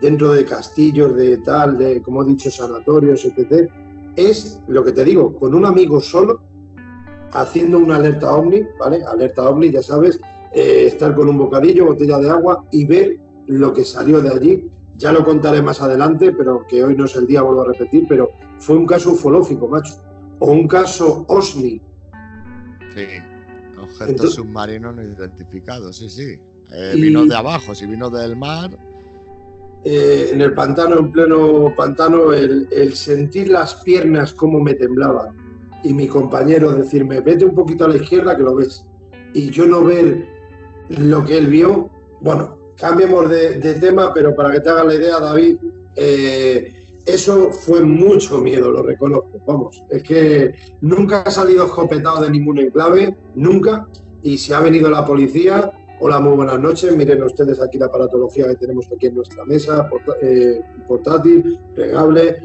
dentro de castillos, de tal, de, como he dicho, sanatorios, etc., es lo que te digo, con un amigo solo, haciendo una alerta ovni, ¿vale? Alerta ovni, ya sabes, estar con un bocadillo, botella de agua y ver lo que salió de allí. Ya lo contaré más adelante, pero que hoy no es el día, vuelvo a repetir, pero fue un caso ufológico, macho, o un caso OSNI. Sí, objetos submarinos no identificados, sí. Vino de abajo, si vino del mar. En el pantano, en pleno pantano, el sentir las piernas como me temblaban y mi compañero decirme, vete un poquito a la izquierda que lo ves, y yo no ver lo que él vio. Bueno, cambiemos de tema, pero para que te hagas la idea, David, eso fue mucho miedo, lo reconozco, vamos, es que nunca ha salido escopetado de ningún enclave, nunca, y si ha venido la policía, hola, muy buenas noches, miren ustedes aquí la aparatología que tenemos aquí en nuestra mesa, portátil, plegable,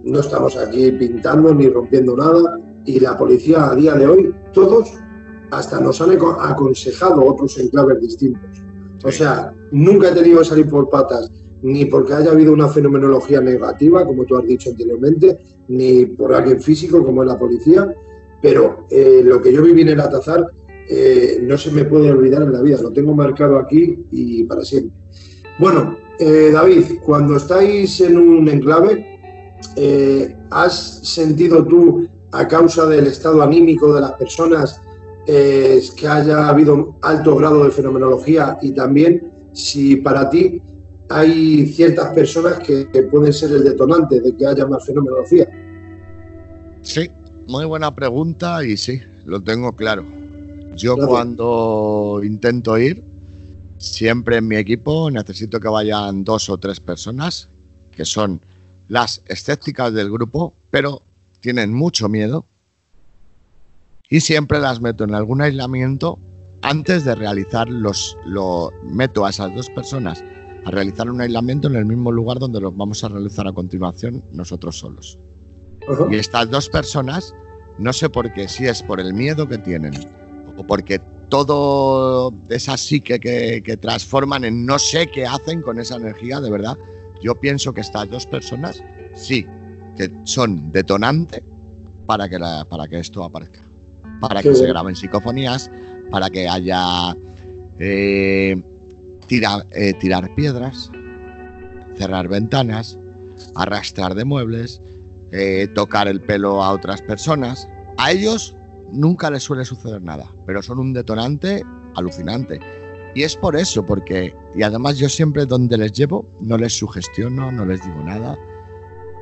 no estamos aquí pintando ni rompiendo nada, y la policía a día de hoy, todos, hasta nos han aconsejado otros enclaves distintos. O sea, nunca he tenido que salir por patas, ni porque haya habido una fenomenología negativa, como tú has dicho anteriormente, ni por alguien físico, como es la policía, pero lo que yo viví en el Atazar no se me puede olvidar en la vida, lo tengo marcado aquí y para siempre. Bueno, David, cuando estáis en un enclave, ¿has sentido tú, a causa del estado anímico de las personas, que haya habido alto grado de fenomenología, y también si para ti hay ciertas personas que pueden ser el detonante de que haya más fenomenología? Sí, muy buena pregunta y sí, lo tengo claro. Yo Gracias. Cuando intento ir, siempre en mi equipo necesito que vayan 2 o 3 personas, que son las escépticas del grupo, pero tienen mucho miedo, y siempre las meto en algún aislamiento antes de realizar meto a esas 2 personas a realizar un aislamiento en el mismo lugar donde los vamos a realizar a continuación nosotros solos. Uh-huh. Y estas 2 personas, no sé por qué, si es por el miedo que tienen o porque todo esa psique que transforman en no sé qué hacen con esa energía, de verdad, yo pienso que estas 2 personas sí que son detonante para que esto aparezca, para que se graben psicofonías, para que haya tirar piedras, cerrar ventanas, arrastrar de muebles, tocar el pelo a otras personas. A ellos nunca les suele suceder nada, pero son un detonante alucinante. Y es por eso, y además yo siempre donde les llevo no les sugestiono, no les digo nada,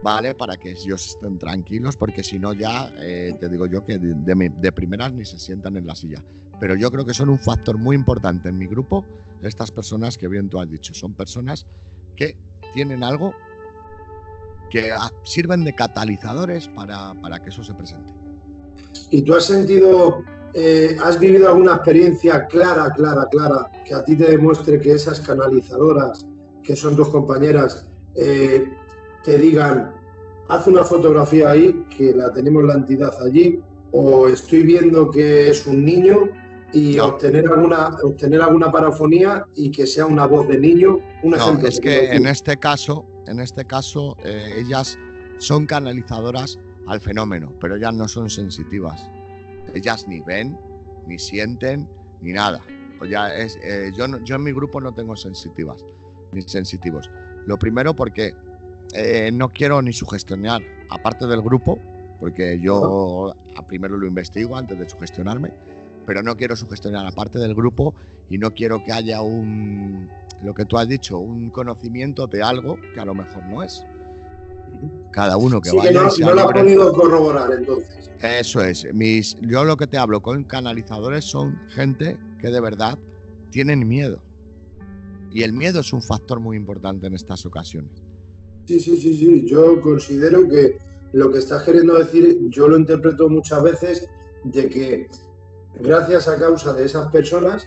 ¿vale? Para que ellos estén tranquilos, porque si no ya te digo yo que de primeras ni se sientan en la silla. Pero yo creo que son un factor muy importante en mi grupo, estas personas que bien tú has dicho, son personas que tienen algo que sirven de catalizadores para que eso se presente. ¿Y tú has sentido, has vivido alguna experiencia clara, que a ti te demuestre que esas canalizadoras, que son tus compañeras, te digan, haz una fotografía ahí, que la tenemos la entidad allí, o estoy viendo que es un niño, y no, obtener alguna parafonía y que sea una voz de niño? Un ejemplo. Es que en este caso, ellas son canalizadoras al fenómeno, pero ellas no son sensitivas. Ellas ni ven, ni sienten, ni nada. O ya yo en mi grupo no tengo sensitivas, ni sensitivos. Lo primero porque no quiero ni sugestionar, aparte del grupo, porque yo primero lo investigo antes de sugestionarme, pero no quiero sugestionar aparte del grupo, y no quiero que haya lo que tú has dicho, un conocimiento de algo que a lo mejor no es. Cada uno que vaya. Que no lo ha podido corroborar, entonces. Eso es. Yo lo que te hablo con canalizadores son gente que de verdad tienen miedo. Y el miedo es un factor muy importante en estas ocasiones. Sí. Yo considero que lo que estás queriendo decir, yo lo interpreto muchas veces de que gracias a causa de esas personas,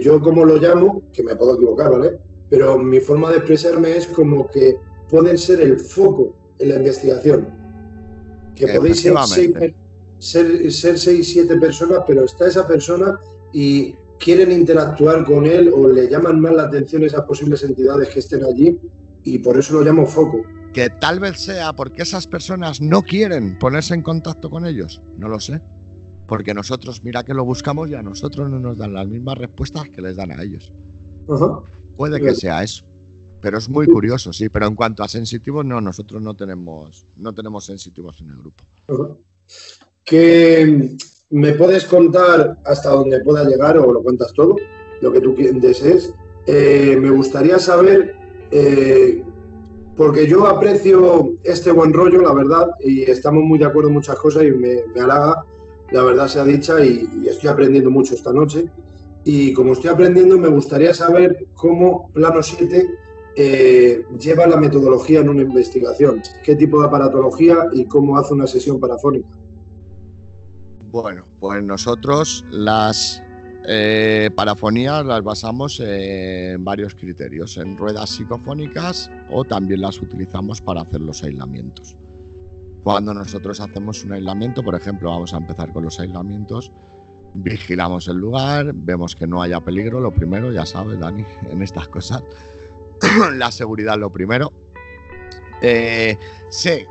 yo como lo llamo, que me puedo equivocar, ¿vale? Pero mi forma de expresarme es como que pueden ser el foco en la investigación. Que podéis ser 6, 7 personas, pero está esa persona y quieren interactuar con él o le llaman más la atención esas posibles entidades que estén allí y por eso lo llamo foco. Que tal vez sea porque esas personas no quieren ponerse en contacto con ellos, no lo sé. Porque nosotros, mira que lo buscamos y a nosotros no nos dan las mismas respuestas que les dan a ellos. Puede que sea eso. Pero es muy curioso, sí. Pero en cuanto a sensitivos, no, nosotros no tenemos sensitivos en el grupo. ¿Que me puedes contar hasta dónde pueda llegar o lo cuentas todo? Lo que tú desees. Me gustaría saber, porque yo aprecio este buen rollo, la verdad, y estamos muy de acuerdo en muchas cosas y me halaga, la verdad sea dicha, y estoy aprendiendo mucho esta noche. Y como estoy aprendiendo, me gustaría saber cómo Plano 7 lleva la metodología en una investigación. ¿Qué tipo de aparatología y cómo hace una sesión parafónica? Bueno, pues nosotros las parafonías las basamos en varios criterios, en ruedas psicofónicas o también las utilizamos para hacer los aislamientos. Cuando nosotros hacemos un aislamiento, por ejemplo, vamos a empezar con los aislamientos, vigilamos el lugar, vemos que no haya peligro, lo primero, ya sabes, Dani, en estas cosas, la seguridad es lo primero. Se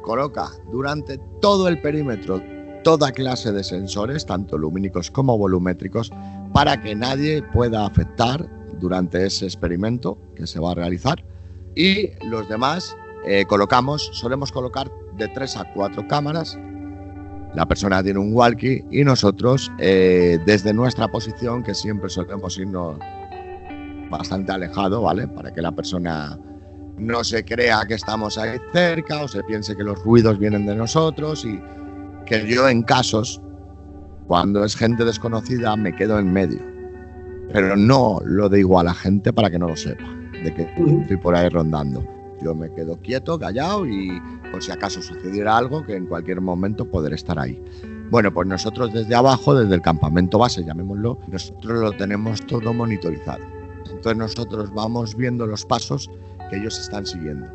coloca durante todo el perímetro toda clase de sensores, tanto lumínicos como volumétricos, para que nadie pueda afectar durante ese experimento que se va a realizar. Y los demás solemos colocar de 3 a 4 cámaras. La persona tiene un walkie y nosotros desde nuestra posición, que siempre solemos irnos bastante alejado, ¿vale? Para que la persona no se crea que estamos ahí cerca o se piense que los ruidos vienen de nosotros, y que yo en casos, cuando es gente desconocida, me quedo en medio. Pero no lo digo a la gente para que no lo sepa, de que estoy por ahí rondando. Yo me quedo quieto, callado, y por si acaso sucediera algo, que en cualquier momento poder estar ahí. Bueno, pues nosotros desde abajo, desde el campamento base, llamémoslo, nosotros lo tenemos todo monitorizado. Entonces nosotros vamos viendo los pasos que ellos están siguiendo.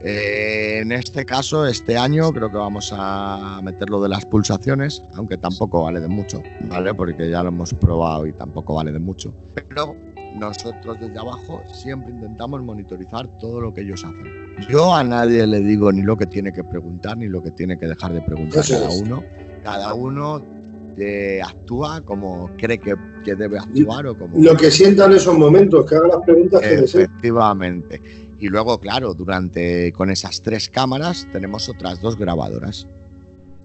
En este caso, este año creo que vamos a meter lo de las pulsaciones, aunque tampoco vale de mucho, ¿vale? Porque ya lo hemos probado y tampoco vale de mucho. Pero nosotros desde abajo siempre intentamos monitorizar todo lo que ellos hacen. Yo a nadie le digo ni lo que tiene que preguntar ni lo que tiene que dejar de preguntar. Cada uno actúa como cree que debe actuar o como... Lo que sienta en esos momentos, que haga las preguntas que desee. Efectivamente. Y luego, claro, con esas 3 cámaras tenemos otras 2 grabadoras.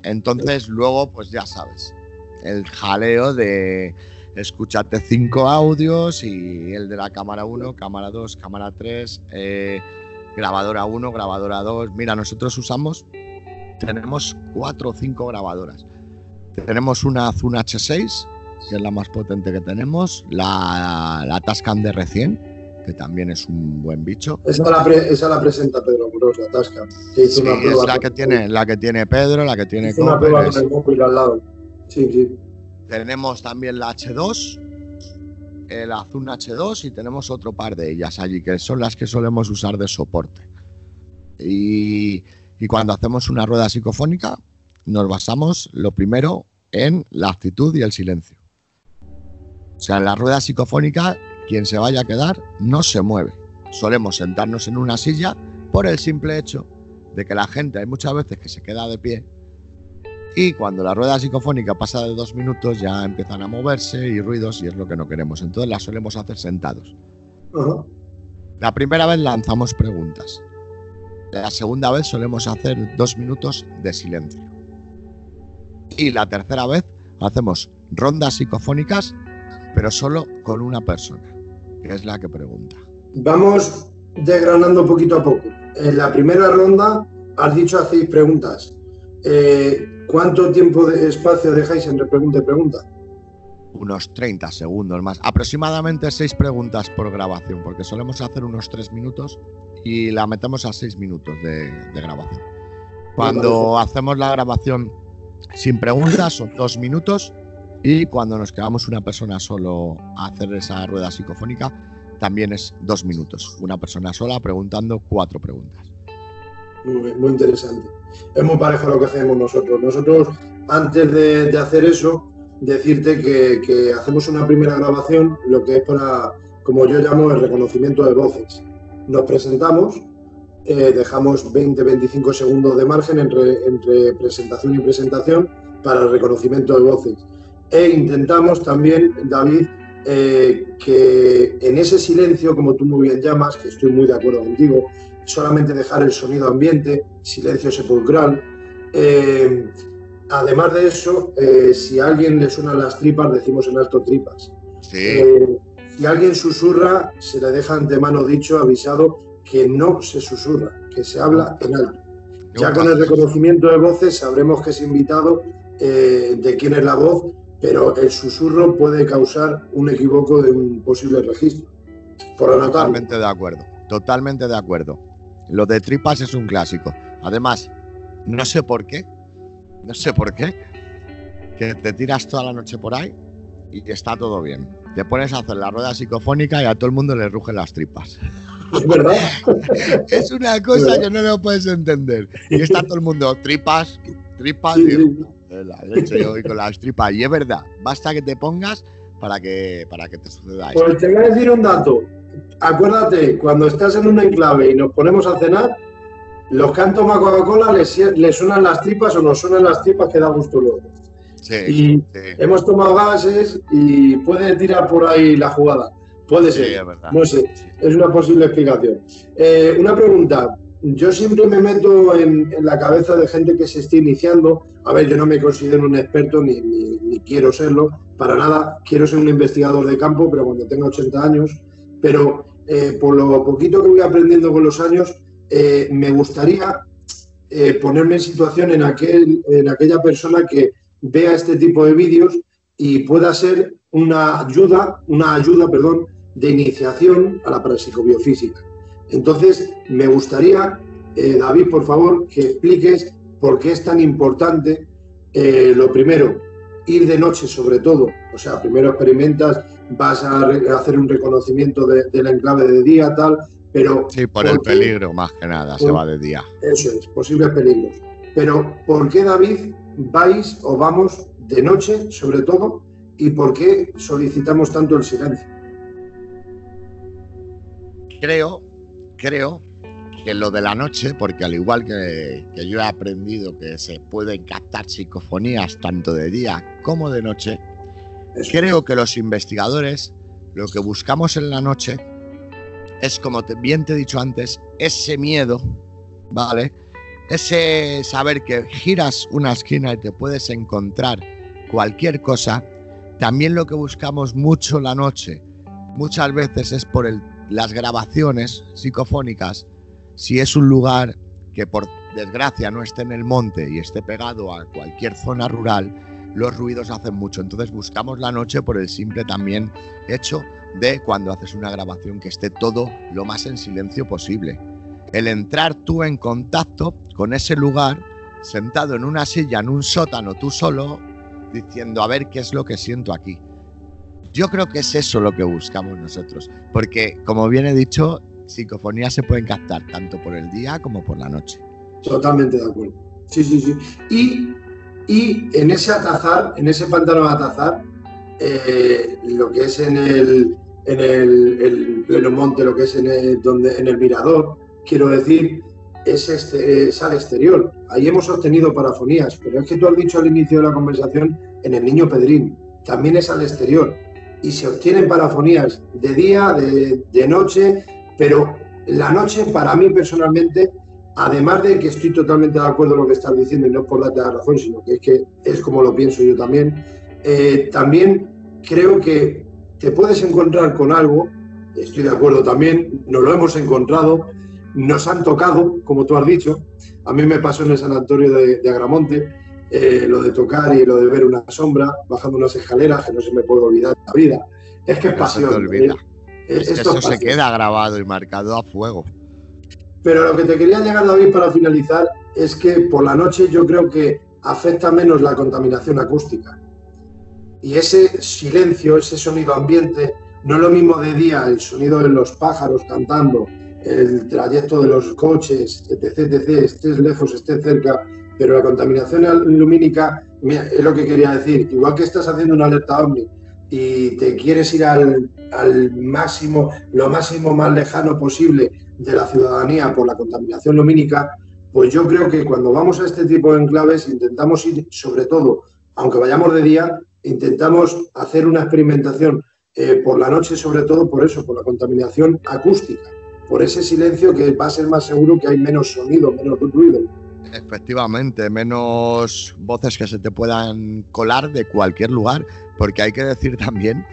Entonces, luego, pues ya sabes, el jaleo de escúchate 5 audios y el de la cámara 1, cámara 2, cámara 3, grabadora 1, grabadora 2. Mira, nosotros tenemos 4 o 5 grabadoras. Tenemos una Zoom H6, que es la más potente que tenemos, la Tascam DR100, que también es un buen bicho. Esa la presenta Pedro Amorós, la Tascam. Sí, es la que tiene Pedro, la que tiene Cooper. Una prueba con el móvil al lado. Sí. Tenemos también la H2, la Zoom H2, y tenemos otro par de ellas allí, que son las que solemos usar de soporte. Y cuando hacemos una rueda psicofónica, nos basamos lo primero en la actitud y el silencio. O sea, en la rueda psicofónica, quien se vaya a quedar no se mueve. Solemos sentarnos en una silla por el simple hecho de que la gente hay muchas veces que se queda de pie, y cuando la rueda psicofónica pasa de 2 minutos ya empiezan a moverse y ruidos, y es lo que no queremos. Entonces la solemos hacer sentados. La primera vez lanzamos preguntas. La segunda vez solemos hacer 2 minutos de silencio. Y la tercera vez hacemos rondas psicofónicas, pero solo con una persona, que es la que pregunta. Vamos desgranando poquito a poco. En la primera ronda has dicho hacéis preguntas. ¿Cuánto tiempo de espacio dejáis entre pregunta y pregunta? unos 30 segundos más. Aproximadamente 6 preguntas por grabación, porque solemos hacer unos 3 minutos y la metemos a 6 minutos de grabación. Cuando hacemos la grabación sin preguntas son 2 minutos y cuando nos quedamos una persona solo a hacer esa rueda psicofónica también es 2 minutos. Una persona sola preguntando 4 preguntas. Muy interesante. Es muy parejo a lo que hacemos nosotros. Nosotros, antes de hacer eso, decirte que hacemos una primera grabación, lo que es para, como yo llamo, el reconocimiento de voces. Nos presentamos, dejamos 20-25 segundos de margen entre presentación y presentación para el reconocimiento de voces. E intentamos también, David, que en ese silencio, como tú muy bien llamas, que estoy muy de acuerdo contigo, solamente dejar el sonido ambiente, silencio sepulcral. Además de eso, si a alguien le suenan las tripas, decimos en alto tripas. Sí. Si alguien susurra, se le deja antemano dicho, avisado, que no se susurra, que se habla en alto. Ya con el reconocimiento de voces sabremos que es invitado, de quién es la voz, pero el susurro puede causar un equívoco de un posible registro. Por anotar. Totalmente de acuerdo, totalmente de acuerdo. Lo de tripas es un clásico. Además, no sé por qué, que te tiras toda la noche por ahí y está todo bien. Te pones a hacer la rueda psicofónica y a todo el mundo le rugen las tripas. ¿Es verdad? Es una cosa que no lo puedes entender. Y está todo el mundo, tripas, Sí, la leche, yo voy con las tripas. Y es verdad, basta que te pongas para que te suceda eso. Pues te voy a decir un dato. Acuérdate, cuando estás en un enclave y nos ponemos a cenar, los que han tomado Coca-Cola les suenan las tripas o nos suenan las tripas, que da gusto luego. Sí, Y hemos tomado gases y puede tirar por ahí la jugada. Puede ser, sí, es verdad. No sé, Sí. es una posible explicación. Una pregunta. Yo siempre me meto en la cabeza de gente que se esté iniciando. A ver, yo no me considero un experto ni quiero serlo, para nada. Quiero ser un investigador de campo, pero cuando tenga 80 años. Pero por lo poquito que voy aprendiendo con los años, me gustaría ponerme en situación en aquella persona que vea este tipo de vídeos y pueda ser una ayuda, de iniciación a la parapsicobiofísica. Entonces, me gustaría, David, por favor, que expliques por qué es tan importante, lo primero, ir de noche sobre todo. O sea, primero experimentas, vas a hacer un reconocimiento del enclave de día, tal, pero... Sí, por el peligro, más que nada, se va de día. Eso es, posibles peligros. Pero, ¿por qué, David, vais o vamos de noche, sobre todo, y por qué solicitamos tanto el silencio? Creo que lo de la noche, porque al igual que yo he aprendido que se pueden captar psicofonías tanto de día como de noche, creo que los investigadores lo que buscamos en la noche es, como bien te he dicho antes, ese miedo, ¿vale? Ese saber que giras una esquina y te puedes encontrar cualquier cosa. También lo que buscamos mucho la noche, muchas veces, es por las grabaciones psicofónicas. Si es un lugar que por desgracia no esté en el monte y esté pegado a cualquier zona rural, los ruidos hacen mucho. Entonces buscamos la noche por el simple también hecho de cuando haces una grabación que esté todo lo más en silencio posible. El entrar tú en contacto con ese lugar, sentado en una silla, en un sótano, tú solo, diciendo a ver qué es lo que siento aquí. Yo creo que es eso lo que buscamos nosotros, porque, como bien he dicho, psicofonías se pueden captar tanto por el día como por la noche. Totalmente de acuerdo. Sí. Y en ese atazar, en ese pantano de atazar, lo que es en el pleno monte, lo que es en el mirador, quiero decir, es al exterior. Ahí hemos obtenido parafonías, pero es que tú has dicho al inicio de la conversación, en el Niño Pedrín, también es al exterior. Y se obtienen parafonías de día, de noche, pero la noche, para mí personalmente, además de que estoy totalmente de acuerdo con lo que estás diciendo, y no es por darte la razón, sino que es como lo pienso yo también, también creo que te puedes encontrar con algo, estoy de acuerdo también, nos lo hemos encontrado, nos han tocado, como tú has dicho. A mí me pasó en el sanatorio de Agramonte, lo de tocar y lo de ver una sombra, bajando unas escaleras, que no se me puede olvidar de la vida. Es que es pasión. No se te olvida. Es que eso pasión. se queda grabado y marcado a fuego. Pero lo que te quería llegar, David, para finalizar, es que por la noche yo creo que afecta menos la contaminación acústica. Y ese silencio, ese sonido ambiente, no es lo mismo de día, el sonido de los pájaros cantando, el trayecto de los coches, etc., estés lejos, estés cerca, pero la contaminación lumínica, mira, es lo que quería decir, igual que estás haciendo una alerta OVNI y te quieres ir al máximo, lo máximo más lejano posible de la ciudadanía por la contaminación lumínica, pues yo creo que cuando vamos a este tipo de enclaves intentamos ir, sobre todo, aunque vayamos de día, intentamos hacer una experimentación por la noche, sobre todo por eso, por la contaminación acústica, por ese silencio que va a ser más seguro, que hay menos sonido, menos ruido. Efectivamente, menos voces que se te puedan colar de cualquier lugar, porque hay que decir también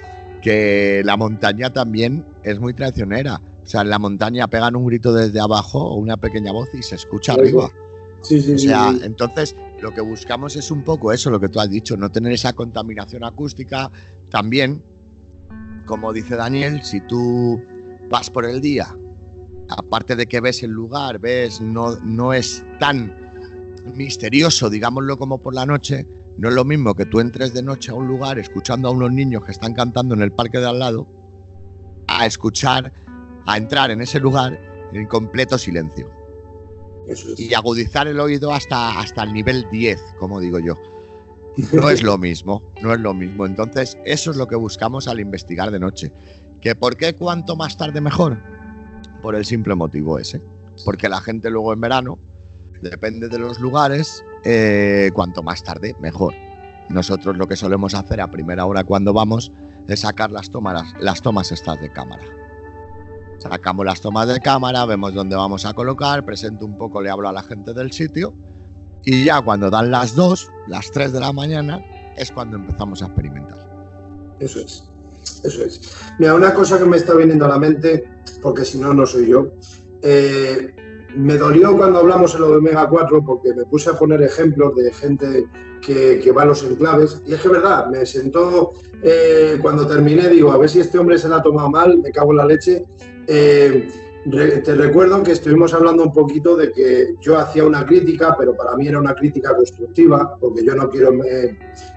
que la montaña también es muy traicionera. O sea, en la montaña pegan un grito desde abajo o una pequeña voz y se escucha arriba. Sí, o sea, entonces lo que buscamos es un poco eso, lo que tú has dicho, no tener esa contaminación acústica. También, como dice Daniel, si tú vas por el día, aparte de que ves el lugar, no es tan misterioso, digámoslo, como por la noche. No es lo mismo que tú entres de noche a un lugar escuchando a unos niños que están cantando en el parque de al lado, a entrar en ese lugar en completo silencio. Eso es. Y agudizar el oído hasta el nivel 10, como digo yo. No es lo mismo, no es lo mismo. Entonces, eso es lo que buscamos al investigar de noche. ¿Que por qué cuanto más tarde mejor? Por el simple motivo ese. Porque la gente luego en verano, depende de los lugares, cuanto más tarde mejor. Nosotros lo que solemos hacer a primera hora cuando vamos es sacar las tomas estas de cámara. Sacamos las tomas de cámara, vemos dónde vamos a colocar, presento un poco, le hablo a la gente del sitio y ya cuando dan las 2, las 3 de la mañana es cuando empezamos a experimentar. Eso es. Mira, una cosa que me está viniendo a la mente, porque si no, no soy yo, me dolió cuando hablamos en lo de Omega 4 porque me puse a poner ejemplos de gente que va a los enclaves y es que es verdad, me sentó, cuando terminé, digo, a ver si este hombre se la ha tomado mal, me cago en la leche. Te recuerdo que estuvimos hablando un poquito de que yo hacía una crítica, pero para mí era una crítica constructiva, porque yo no quiero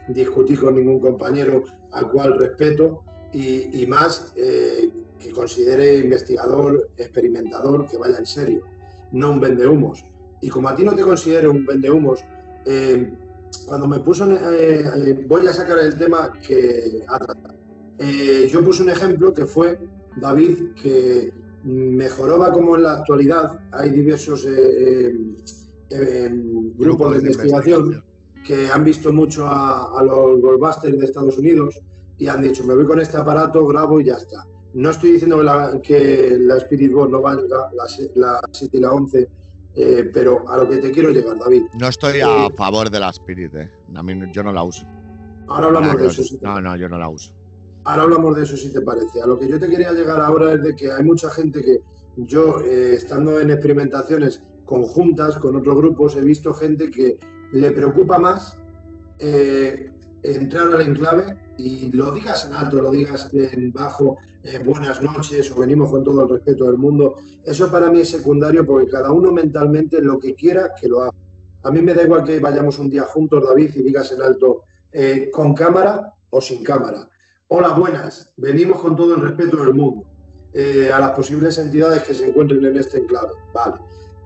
discutir con ningún compañero al cual respeto y más que considere investigador, experimentador, que vaya en serio, no un vendehumos. Y como a ti no te considero un vendehumos, cuando me puso, voy a sacar el tema que ha tratado. Yo puse un ejemplo que fue David, que mejoraba como en la actualidad. Hay diversos grupos de investigación que han visto mucho a los Ghostbusters de Estados Unidos y han dicho, me voy con este aparato, grabo y ya está. No estoy diciendo que la Spirit Box no valga, la 7 y la 11, pero a lo que te quiero llegar, David. No estoy a favor de la Spirit, a mí, yo no la uso. Ahora hablamos de eso. No, yo no la uso. Ahora hablamos de eso, si te parece. A lo que yo te quería llegar ahora es de que hay mucha gente que yo, estando en experimentaciones conjuntas con otros grupos, he visto gente que le preocupa más entrar al enclave y lo digas en alto, lo digas en bajo, buenas noches o venimos con todo el respeto del mundo. Eso para mí es secundario porque cada uno mentalmente lo que quiera que lo haga. A mí me da igual que vayamos un día juntos, David, y digas en alto con cámara o sin cámara. Hola, buenas. Venimos con todo el respeto del mundo a las posibles entidades que se encuentren en este enclave. Vale.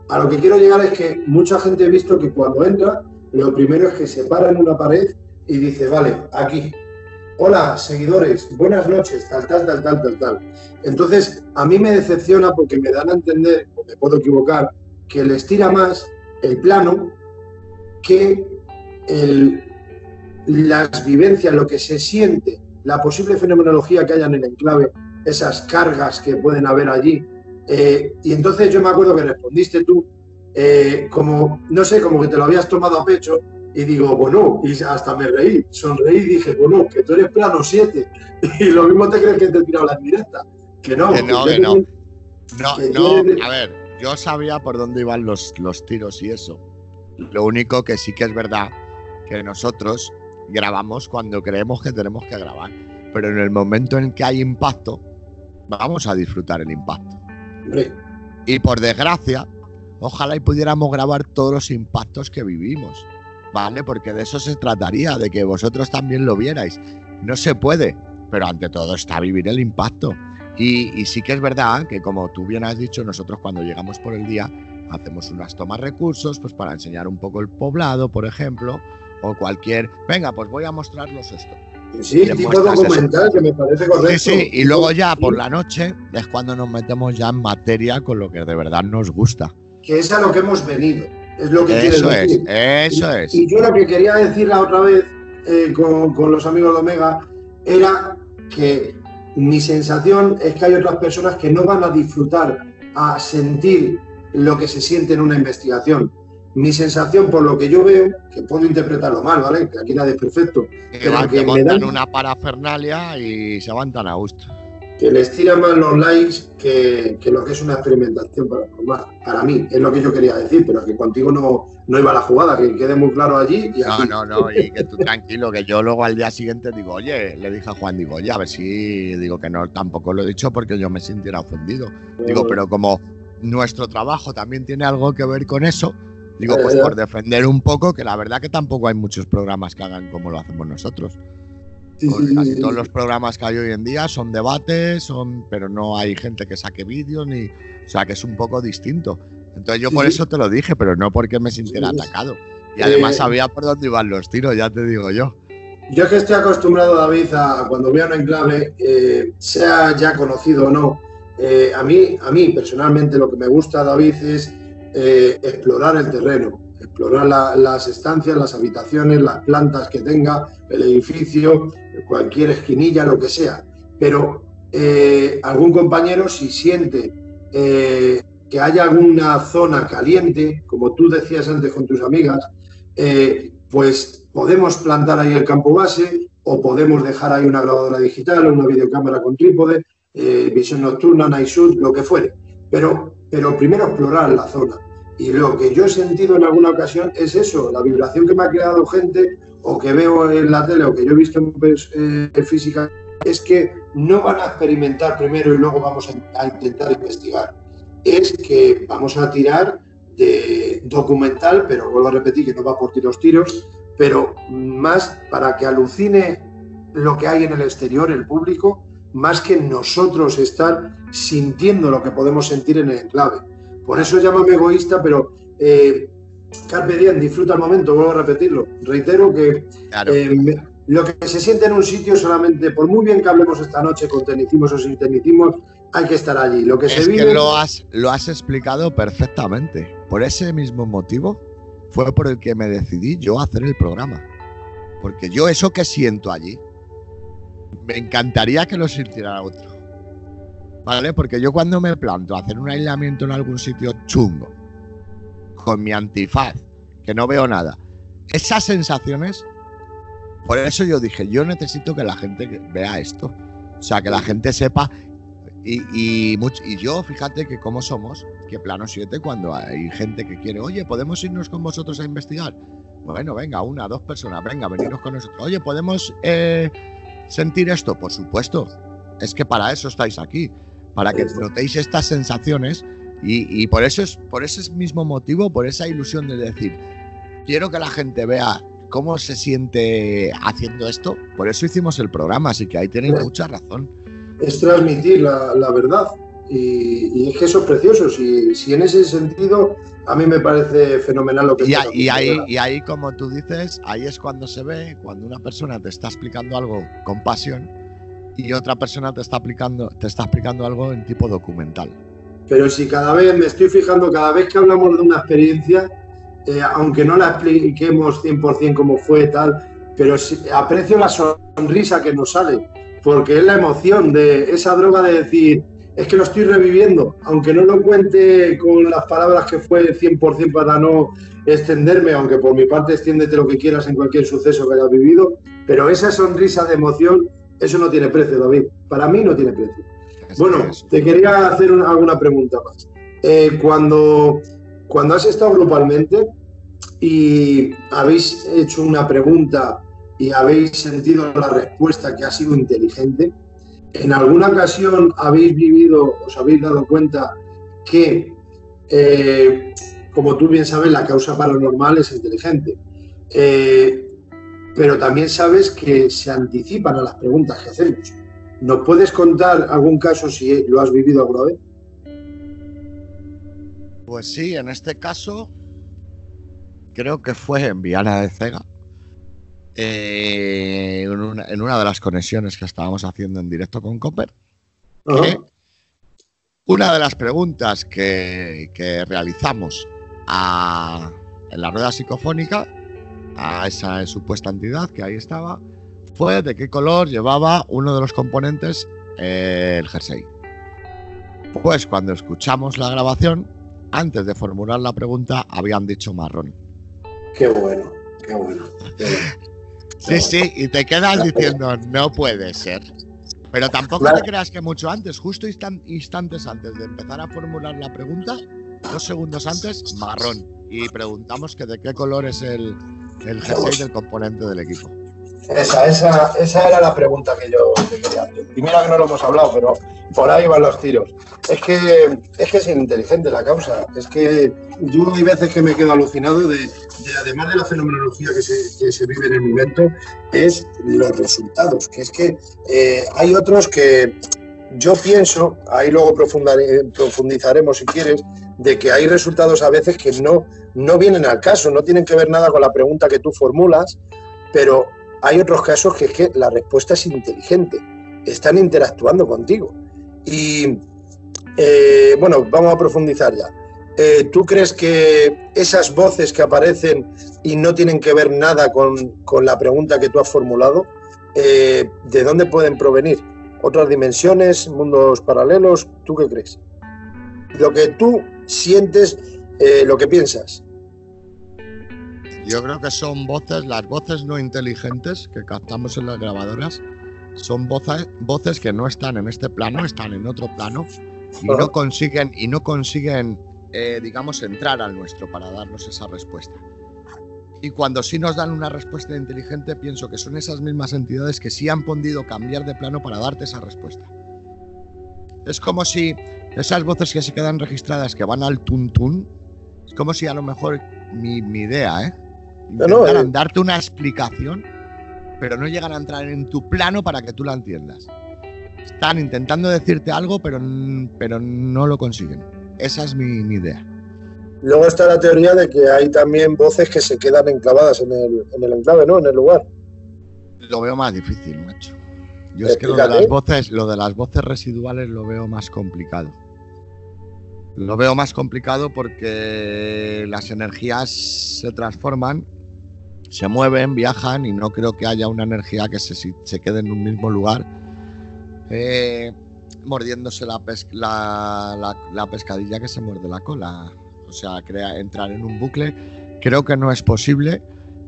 A lo que quiero llegar es que mucha gente ha visto que cuando entra, lo primero es que se para en una pared y dice, vale, aquí. Hola, seguidores, buenas noches, tal. Entonces, a mí me decepciona porque me dan a entender, o me puedo equivocar, que les tira más el plano que las vivencias, lo que se siente, la posible fenomenología que haya en el enclave, esas cargas que pueden haber allí. Y entonces yo me acuerdo que respondiste tú, como, no sé, como que te lo habías tomado a pecho, y digo, bueno, y hasta me reí, sonreí y dije, bueno, que tú eres plano 7, y lo mismo te crees que te he tirado la indirecta. Que no. A ver, yo sabía por dónde iban los tiros y eso. Lo único que sí que es verdad que nosotros grabamos cuando creemos que tenemos que grabar. Pero en el momento en que hay impacto, vamos a disfrutar el impacto. Sí. Y por desgracia, ojalá y pudiéramos grabar todos los impactos que vivimos, ¿vale? Porque de eso se trataría, de que vosotros también lo vierais. No se puede, pero ante todo está vivir el impacto. Y sí que es verdad que, como tú bien has dicho, nosotros cuando llegamos por el día hacemos unas tomas recursos, pues para enseñar un poco el poblado, por ejemplo, o cualquier... Venga, pues voy a mostrarlos esto. Sí, tipo documental, que me parece correcto. Sí, y luego ya por la noche es cuando nos metemos ya en materia con lo que de verdad nos gusta. Que es a lo que hemos venido, es lo que quieres decir. Eso es. Y yo lo que quería decir la otra vez con los amigos de Omega era que mi sensación es que hay otras personas que no van a disfrutar, a sentir lo que se siente en una investigación. Mi sensación, por lo que yo veo, que puedo interpretarlo mal, ¿vale? Que aquí nadie es perfecto. Pero que montan una parafernalia y se van tan a gusto. Que les tira más los likes que lo que es una experimentación paranormal. Para mí, es lo que yo quería decir, pero que contigo no iba la jugada, que quede muy claro allí. Y aquí. No, y que tú tranquilo, que yo luego al día siguiente digo, oye, le dije a Juan, digo, oye, a ver si, digo que no, tampoco lo he dicho porque yo me sintiera ofendido. Digo, pero como nuestro trabajo también tiene algo que ver con eso, digo, pues por defender un poco, que la verdad que tampoco hay muchos programas que hagan como lo hacemos nosotros. Casi todos los programas que hay hoy en día son debates, pero no hay gente que saque vídeos, o sea que es un poco distinto. Entonces yo por eso te lo dije, pero no porque me sintiera atacado. Y además sabía por dónde iban los tiros, ya te digo yo. Yo es que estoy acostumbrado, David, a cuando veo un enclave, sea ya conocido o no, a mí personalmente lo que me gusta, David, es explorar el terreno. Explorar las estancias, las habitaciones, las plantas que tenga, el edificio, cualquier esquinilla, lo que sea. Pero algún compañero, si siente que haya alguna zona caliente, como tú decías antes con tus amigas, pues podemos plantar ahí el campo base o podemos dejar ahí una grabadora digital o una videocámara con trípode, visión nocturna, night shoot, lo que fuere. Pero primero explorar la zona. Y lo que yo he sentido en alguna ocasión es eso, la vibración que me ha creado gente o que veo en la tele o que yo he visto en física, es que no van a experimentar primero y luego vamos a intentar investigar. Es que vamos a tirar de documental, pero vuelvo a repetir que no va por tiros, pero más para que alucine lo que hay en el exterior, el público, más que nosotros estar sintiendo lo que podemos sentir en el enclave. Por eso llámame egoísta, pero carpe diem, disfruta el momento, vuelvo a repetirlo. Reitero que claro. Lo que se siente en un sitio solamente, por muy bien que hablemos esta noche con tecnicismos o sin tecnicismos, hay que estar allí. Lo que se vive... que lo has explicado perfectamente. Por ese mismo motivo fue por el que me decidí yo a hacer el programa. Porque yo eso que siento allí, me encantaría que lo sintiera otro. ¿Vale? Porque yo cuando me planto a hacer un aislamiento en algún sitio chungo, con mi antifaz, que no veo nada, esas sensaciones, por eso yo dije, yo necesito que la gente vea esto. O sea, que la gente sepa, y yo, fíjate que como somos, que Plano 7, cuando hay gente que quiere, oye, ¿podemos irnos con vosotros a investigar? Bueno, venga, 1 o 2 personas, venga, veniros con nosotros. Oye, ¿podemos sentir esto? Por supuesto, es que para eso estáis aquí. Para que notéis estas sensaciones y por ese mismo motivo, por esa ilusión de decir, quiero que la gente vea cómo se siente haciendo esto, por eso hicimos el programa, así que ahí tenéis mucha razón. Es transmitir la verdad y es que eso es precioso, si en ese sentido a mí me parece fenomenal lo que y ahí, como tú dices, ahí es cuando se ve, cuando una persona te está explicando algo con pasión y otra persona te está explicando algo en tipo documental. Pero si cada vez que hablamos de una experiencia, aunque no la expliquemos 100% cómo fue tal, pero aprecio la sonrisa que nos sale, porque es la emoción de esa droga de decir, es que lo estoy reviviendo, aunque no lo cuente con las palabras que fue 100% para no extenderme, aunque por mi parte extiéndete lo que quieras en cualquier suceso que hayas vivido, pero esa sonrisa de emoción, eso no tiene precio, David. Para mí no tiene precio. Bueno, te quería hacer alguna pregunta más. Cuando has estado grupalmente, y habéis hecho una pregunta y habéis sentido la respuesta que ha sido inteligente, ¿en alguna ocasión os habéis dado cuenta que, como tú bien sabes, la causa paranormal es inteligente? Pero también sabes que se anticipan a las preguntas que hacemos. ¿Nos puedes contar algún caso si lo has vivido alguna vez? Pues sí, en este caso creo que fue en Viana de Cega, en una de las conexiones que estábamos haciendo en directo con Copper. Que una de las preguntas que realizamos en la rueda psicofónica a esa supuesta entidad que ahí estaba fue de qué color llevaba uno de los componentes el jersey. Pues cuando escuchamos la grabación, antes de formular la pregunta, habían dicho marrón. Qué bueno, qué bueno. Qué bueno. Sí, sí, y te quedas diciendo, no puede ser. Pero tampoco te creas que mucho antes, justo instantes antes de empezar a formular la pregunta, 2 segundos antes, marrón. Y preguntamos que de qué color es el jersey del componente del equipo. Esa era la pregunta que yo te quería hacer. Y mira que no lo hemos hablado, pero por ahí van los tiros. Es que es inteligente la causa. Es que yo hay veces que me quedo alucinado de además de la fenomenología que se vive en el momento, es los resultados. Que es que hay otros que yo pienso, ahí luego profundizaremos si quieres, de que hay resultados a veces que no vienen al caso, no tienen que ver nada con la pregunta que tú formulas, pero hay otros casos que es que la respuesta es inteligente, están interactuando contigo. Y bueno, vamos a profundizar ya. ¿Tú crees que esas voces que aparecen y no tienen que ver nada con la pregunta que tú has formulado, de dónde pueden provenir? ¿Otras dimensiones, mundos paralelos? ¿Tú qué crees? Lo que tú sientes, lo que piensas. Yo creo que son las voces no inteligentes que captamos en las grabadoras, son voces que no están en este plano, están en otro plano y no consiguen, digamos, entrar al nuestro para darnos esa respuesta. Y cuando sí nos dan una respuesta inteligente, pienso que son esas mismas entidades que sí han podido cambiar de plano para darte esa respuesta. Es como si esas voces que se quedan registradas, que van al tuntún, es como si a lo mejor mi idea, intentaran darte una explicación, pero no llegan a entrar en tu plano para que tú la entiendas. Están intentando decirte algo, pero no lo consiguen. Esa es mi idea. Luego está la teoría de que hay también voces que se quedan enclavadas en el enclave, ¿no? En el lugar. Lo veo más difícil, macho. Yo es que lo de las voces residuales lo veo más complicado. Lo veo más complicado porque las energías se transforman, se mueven, viajan y no creo que haya una energía que se quede en un mismo lugar mordiéndose la pescadilla que se muerde la cola. O sea, entrar en un bucle creo que no es posible.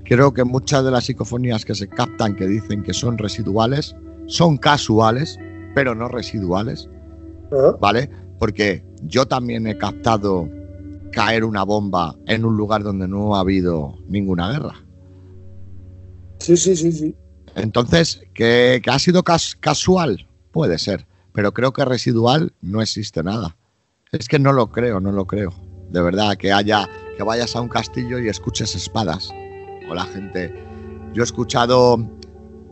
Creo que muchas de las psicofonías que se captan que dicen que son residuales son casuales, pero no residuales, ¿vale? Porque yo también he captado caer una bomba en un lugar donde no ha habido ninguna guerra. Sí. Entonces, ¿que ha sido casual? Puede ser, pero creo que residual no existe nada. Es que no lo creo. De verdad, que vayas a un castillo y escuches espadas. O la gente... Yo he escuchado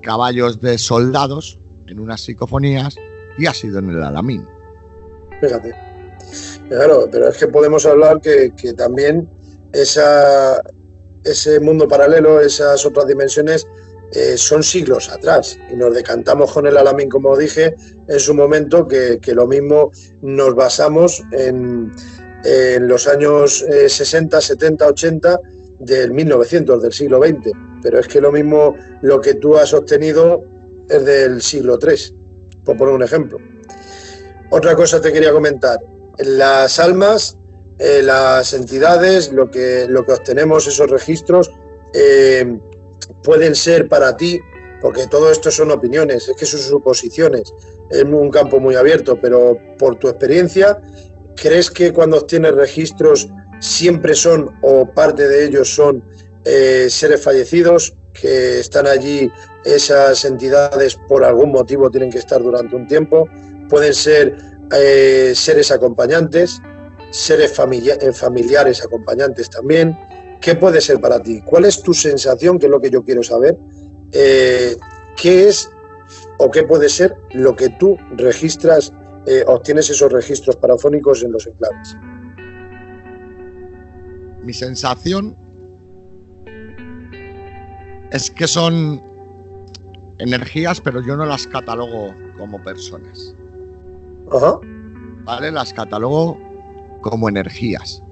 caballos de soldados en unas psicofonías y ha sido en el Alamín. Fíjate. Claro, pero es que podemos hablar que también ese mundo paralelo, esas otras dimensiones, son siglos atrás. Y nos decantamos con el Alamín, como dije, en su momento, que lo mismo nos basamos en los años 60, 70, 80 del 1900, del siglo XX. Pero es que lo mismo lo que tú has obtenido es del siglo III, por poner un ejemplo. Otra cosa te quería comentar. Las almas, las entidades, lo que obtenemos, esos registros, pueden ser para ti, porque todo esto son opiniones, es que son suposiciones, es un campo muy abierto, pero por tu experiencia, ¿crees que cuando obtienes registros siempre son, o parte de ellos son seres fallecidos, que están allí, esas entidades por algún motivo tienen que estar durante un tiempo, pueden ser seres acompañantes, seres familiares acompañantes también. ¿Qué puede ser para ti? ¿Cuál es tu sensación? Que es lo que yo quiero saber. ¿Qué es o qué puede ser lo que tú registras, obtienes esos registros parafónicos en los enclaves? Mi sensación es que son energías, pero yo no las catalogo como personas. Ajá. ¿Vale? Las catalogo como energías,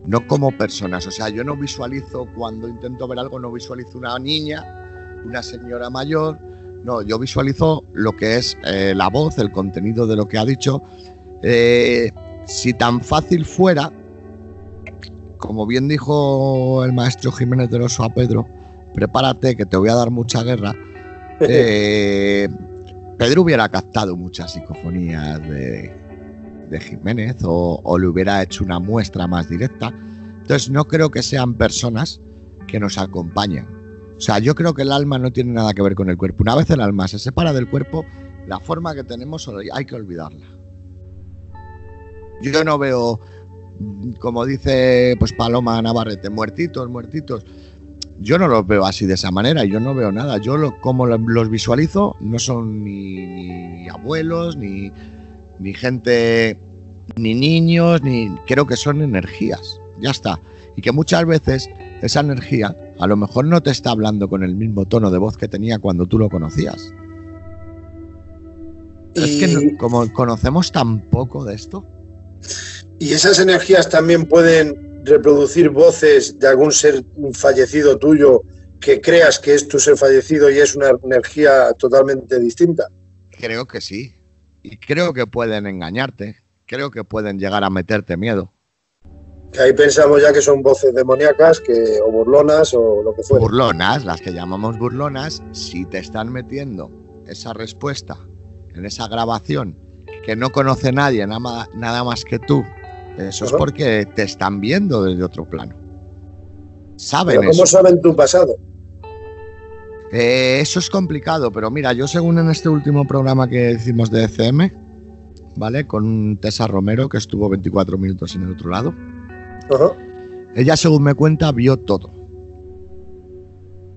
no como personas. O sea, yo no visualizo, cuando intento ver algo, no visualizo una niña, una señora mayor. No, yo visualizo lo que es la voz, el contenido de lo que ha dicho. Si tan fácil fuera, como bien dijo el maestro Jiménez del Oso a Pedro, prepárate que te voy a dar mucha guerra. Pedro hubiera captado muchas psicofonías de Jiménez o le hubiera hecho una muestra más directa. Entonces no creo que sean personas que nos acompañen. O sea, yo creo que el alma no tiene nada que ver con el cuerpo. Una vez el alma se separa del cuerpo, la forma que tenemos hay que olvidarla. Yo no veo, como dice pues Paloma Navarrete, muertitos. Yo no los veo así de esa manera, yo no veo nada. Yo como los visualizo, no son ni abuelos, ni gente, ni niños, creo que son energías. Ya está. Y que muchas veces esa energía a lo mejor no te está hablando con el mismo tono de voz que tenía cuando tú lo conocías. Es que como conocemos tan poco de esto. Y esas energías también pueden reproducir voces de algún ser fallecido tuyo que creas que es tu ser fallecido y es una energía totalmente distinta. Creo que sí. Y creo que pueden engañarte. Creo que pueden llegar a meterte miedo. Que ahí pensamos ya que son voces demoníacas o burlonas o lo que fuera. Burlonas, las que llamamos burlonas, si te están metiendo esa respuesta en esa grabación que no conoce nadie, nada más que tú, eso es porque te están viendo desde otro plano. Saben ¿Pero cómo eso. saben tu pasado? Eso es complicado, pero mira, yo según en este último programa que hicimos de ECM, ¿vale? Con Tessa Romero, que estuvo 24 minutos en el otro lado. Ajá. Ella, según me cuenta, vio todo.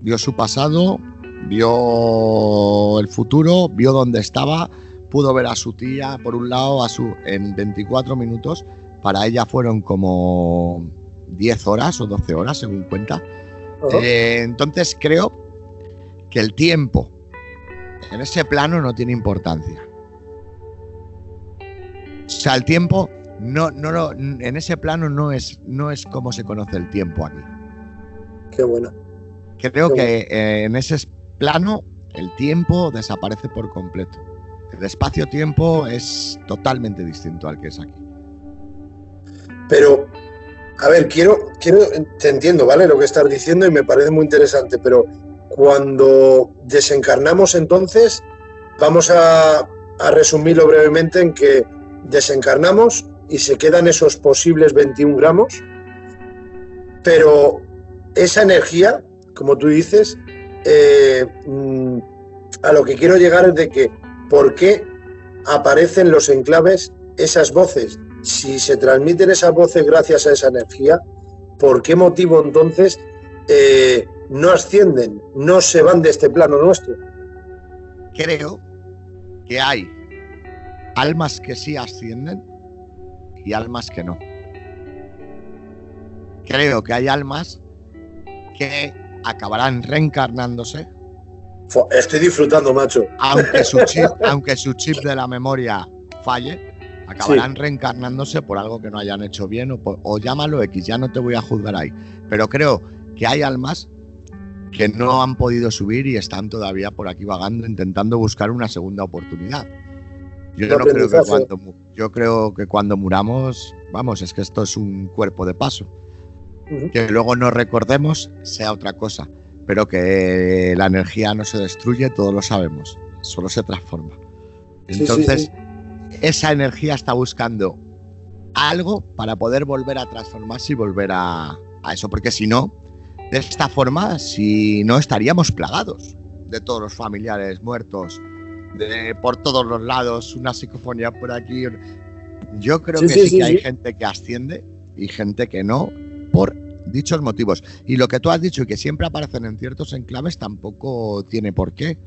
Vio su pasado, vio el futuro, vio dónde estaba, pudo ver a su tía, por un lado, en 24 minutos. Para ella fueron como 10 horas o 12 horas, según cuenta. Entonces creo que el tiempo en ese plano no tiene importancia. O sea, el tiempo en ese plano no es como se conoce el tiempo aquí. Qué bueno. Creo que en ese plano el tiempo desaparece por completo. El espacio-tiempo es totalmente distinto al que es aquí. Pero, a ver, te entiendo, ¿vale? Lo que estás diciendo y me parece muy interesante, pero cuando desencarnamos entonces, vamos a resumirlo brevemente en que desencarnamos y se quedan esos posibles 21 gramos, pero esa energía, como tú dices, a lo que quiero llegar es de que ¿por qué aparecen los enclaves esas voces? Si se transmiten esas voces gracias a esa energía, ¿por qué motivo entonces no ascienden, no se van de este plano nuestro? Creo que hay almas que sí ascienden y almas que no. Creo que hay almas que acabarán reencarnándose. Estoy disfrutando, macho. Aunque su chip de la memoria falle, acabarán reencarnándose por algo que no hayan hecho bien o llámalo X, ya no te voy a juzgar ahí. Pero creo que hay almas que no han podido subir y están todavía por aquí vagando, intentando buscar una segunda oportunidad. Yo creo que cuando muramos, vamos, es que esto es un cuerpo de paso. Que luego no recordemos sea otra cosa, pero que la energía no se destruye, todos lo sabemos, solo se transforma. Entonces, esa energía está buscando algo para poder volver a transformarse y volver a eso, porque si no, de esta forma, si no estaríamos plagados de todos los familiares muertos, de por todos los lados, una psicofonía por aquí. Yo creo que sí que hay gente que asciende y gente que no, por dichos motivos. Y lo que tú has dicho, que siempre aparecen en ciertos enclaves, tampoco tiene por qué.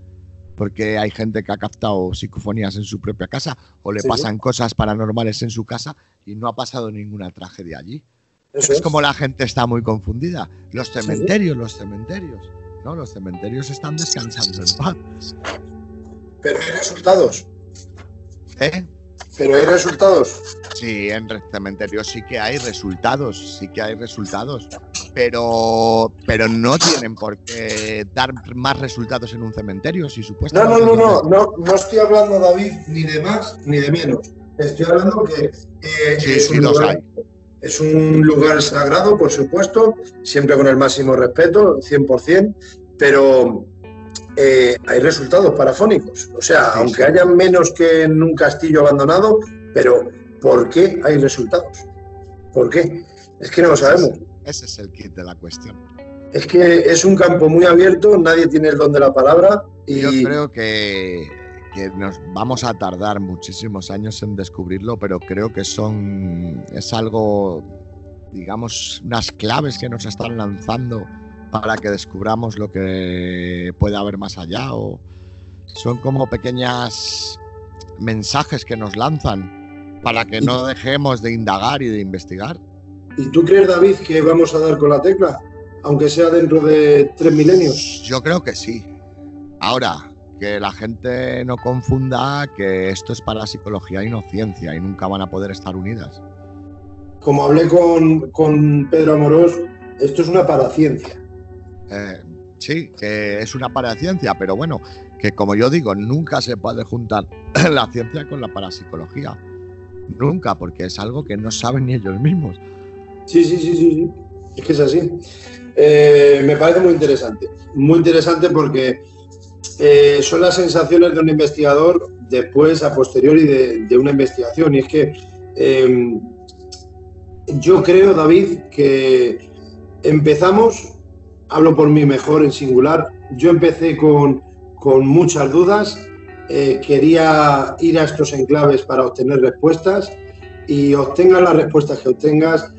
Porque hay gente que ha captado psicofonías en su propia casa o le pasan cosas paranormales en su casa y no ha pasado ninguna tragedia allí. Eso es como la gente está muy confundida. Los cementerios, ¿no? Los cementerios están descansando en paz. Pero hay resultados. ¿Eh? Pero hay resultados. Sí, en cementerios sí que hay resultados, pero no tienen por qué dar más resultados en un cementerio, si supuestamente. No estoy hablando, David, ni de más ni de menos. Estoy hablando que es un lugar sagrado, por supuesto, siempre con el máximo respeto, 100%, pero hay resultados parafónicos. O sea, aunque hayan menos que en un castillo abandonado, pero ¿por qué hay resultados? ¿Por qué? Es que no lo sabemos. Ese es el kit de la cuestión. Es que es un campo muy abierto, nadie tiene el don de la palabra. Y yo creo que nos vamos a tardar muchísimos años en descubrirlo, pero creo que es algo, digamos, unas claves que nos están lanzando para que descubramos lo que puede haber más allá, o son como pequeños mensajes que nos lanzan para que no dejemos de indagar y de investigar. ¿Y tú crees, David, que vamos a dar con la tecla, aunque sea dentro de 3 milenios? Yo creo que sí. Ahora, que la gente no confunda que esto es parapsicología y no ciencia, y nunca van a poder estar unidas. Como hablé con Pedro Amorós, esto es una paraciencia. Sí, que es una paraciencia, pero bueno, que como yo digo, nunca se puede juntar la ciencia con la parapsicología. Nunca, porque es algo que no saben ni ellos mismos. Sí. Es que es así. Me parece muy interesante porque son las sensaciones de un investigador después, a posteriori de una investigación. Y es que yo creo, David, que empezamos, hablo por mí mejor en singular, yo empecé con muchas dudas, quería ir a estos enclaves para obtener respuestas, y obtengas las respuestas que obtengas,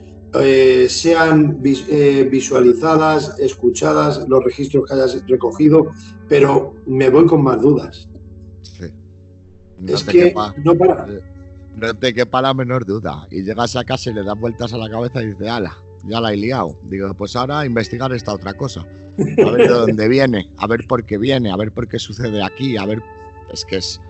sean visualizadas, escuchadas, los registros que hayas recogido, pero me voy con más dudas. Sí. No te quepa la menor duda. Y llegas a casa y le das vueltas a la cabeza y dices, ala, ya la he liado. Digo, pues ahora a investigar esta otra cosa. A ver de dónde viene, a ver por qué viene, a ver por qué sucede aquí, a ver... Es que es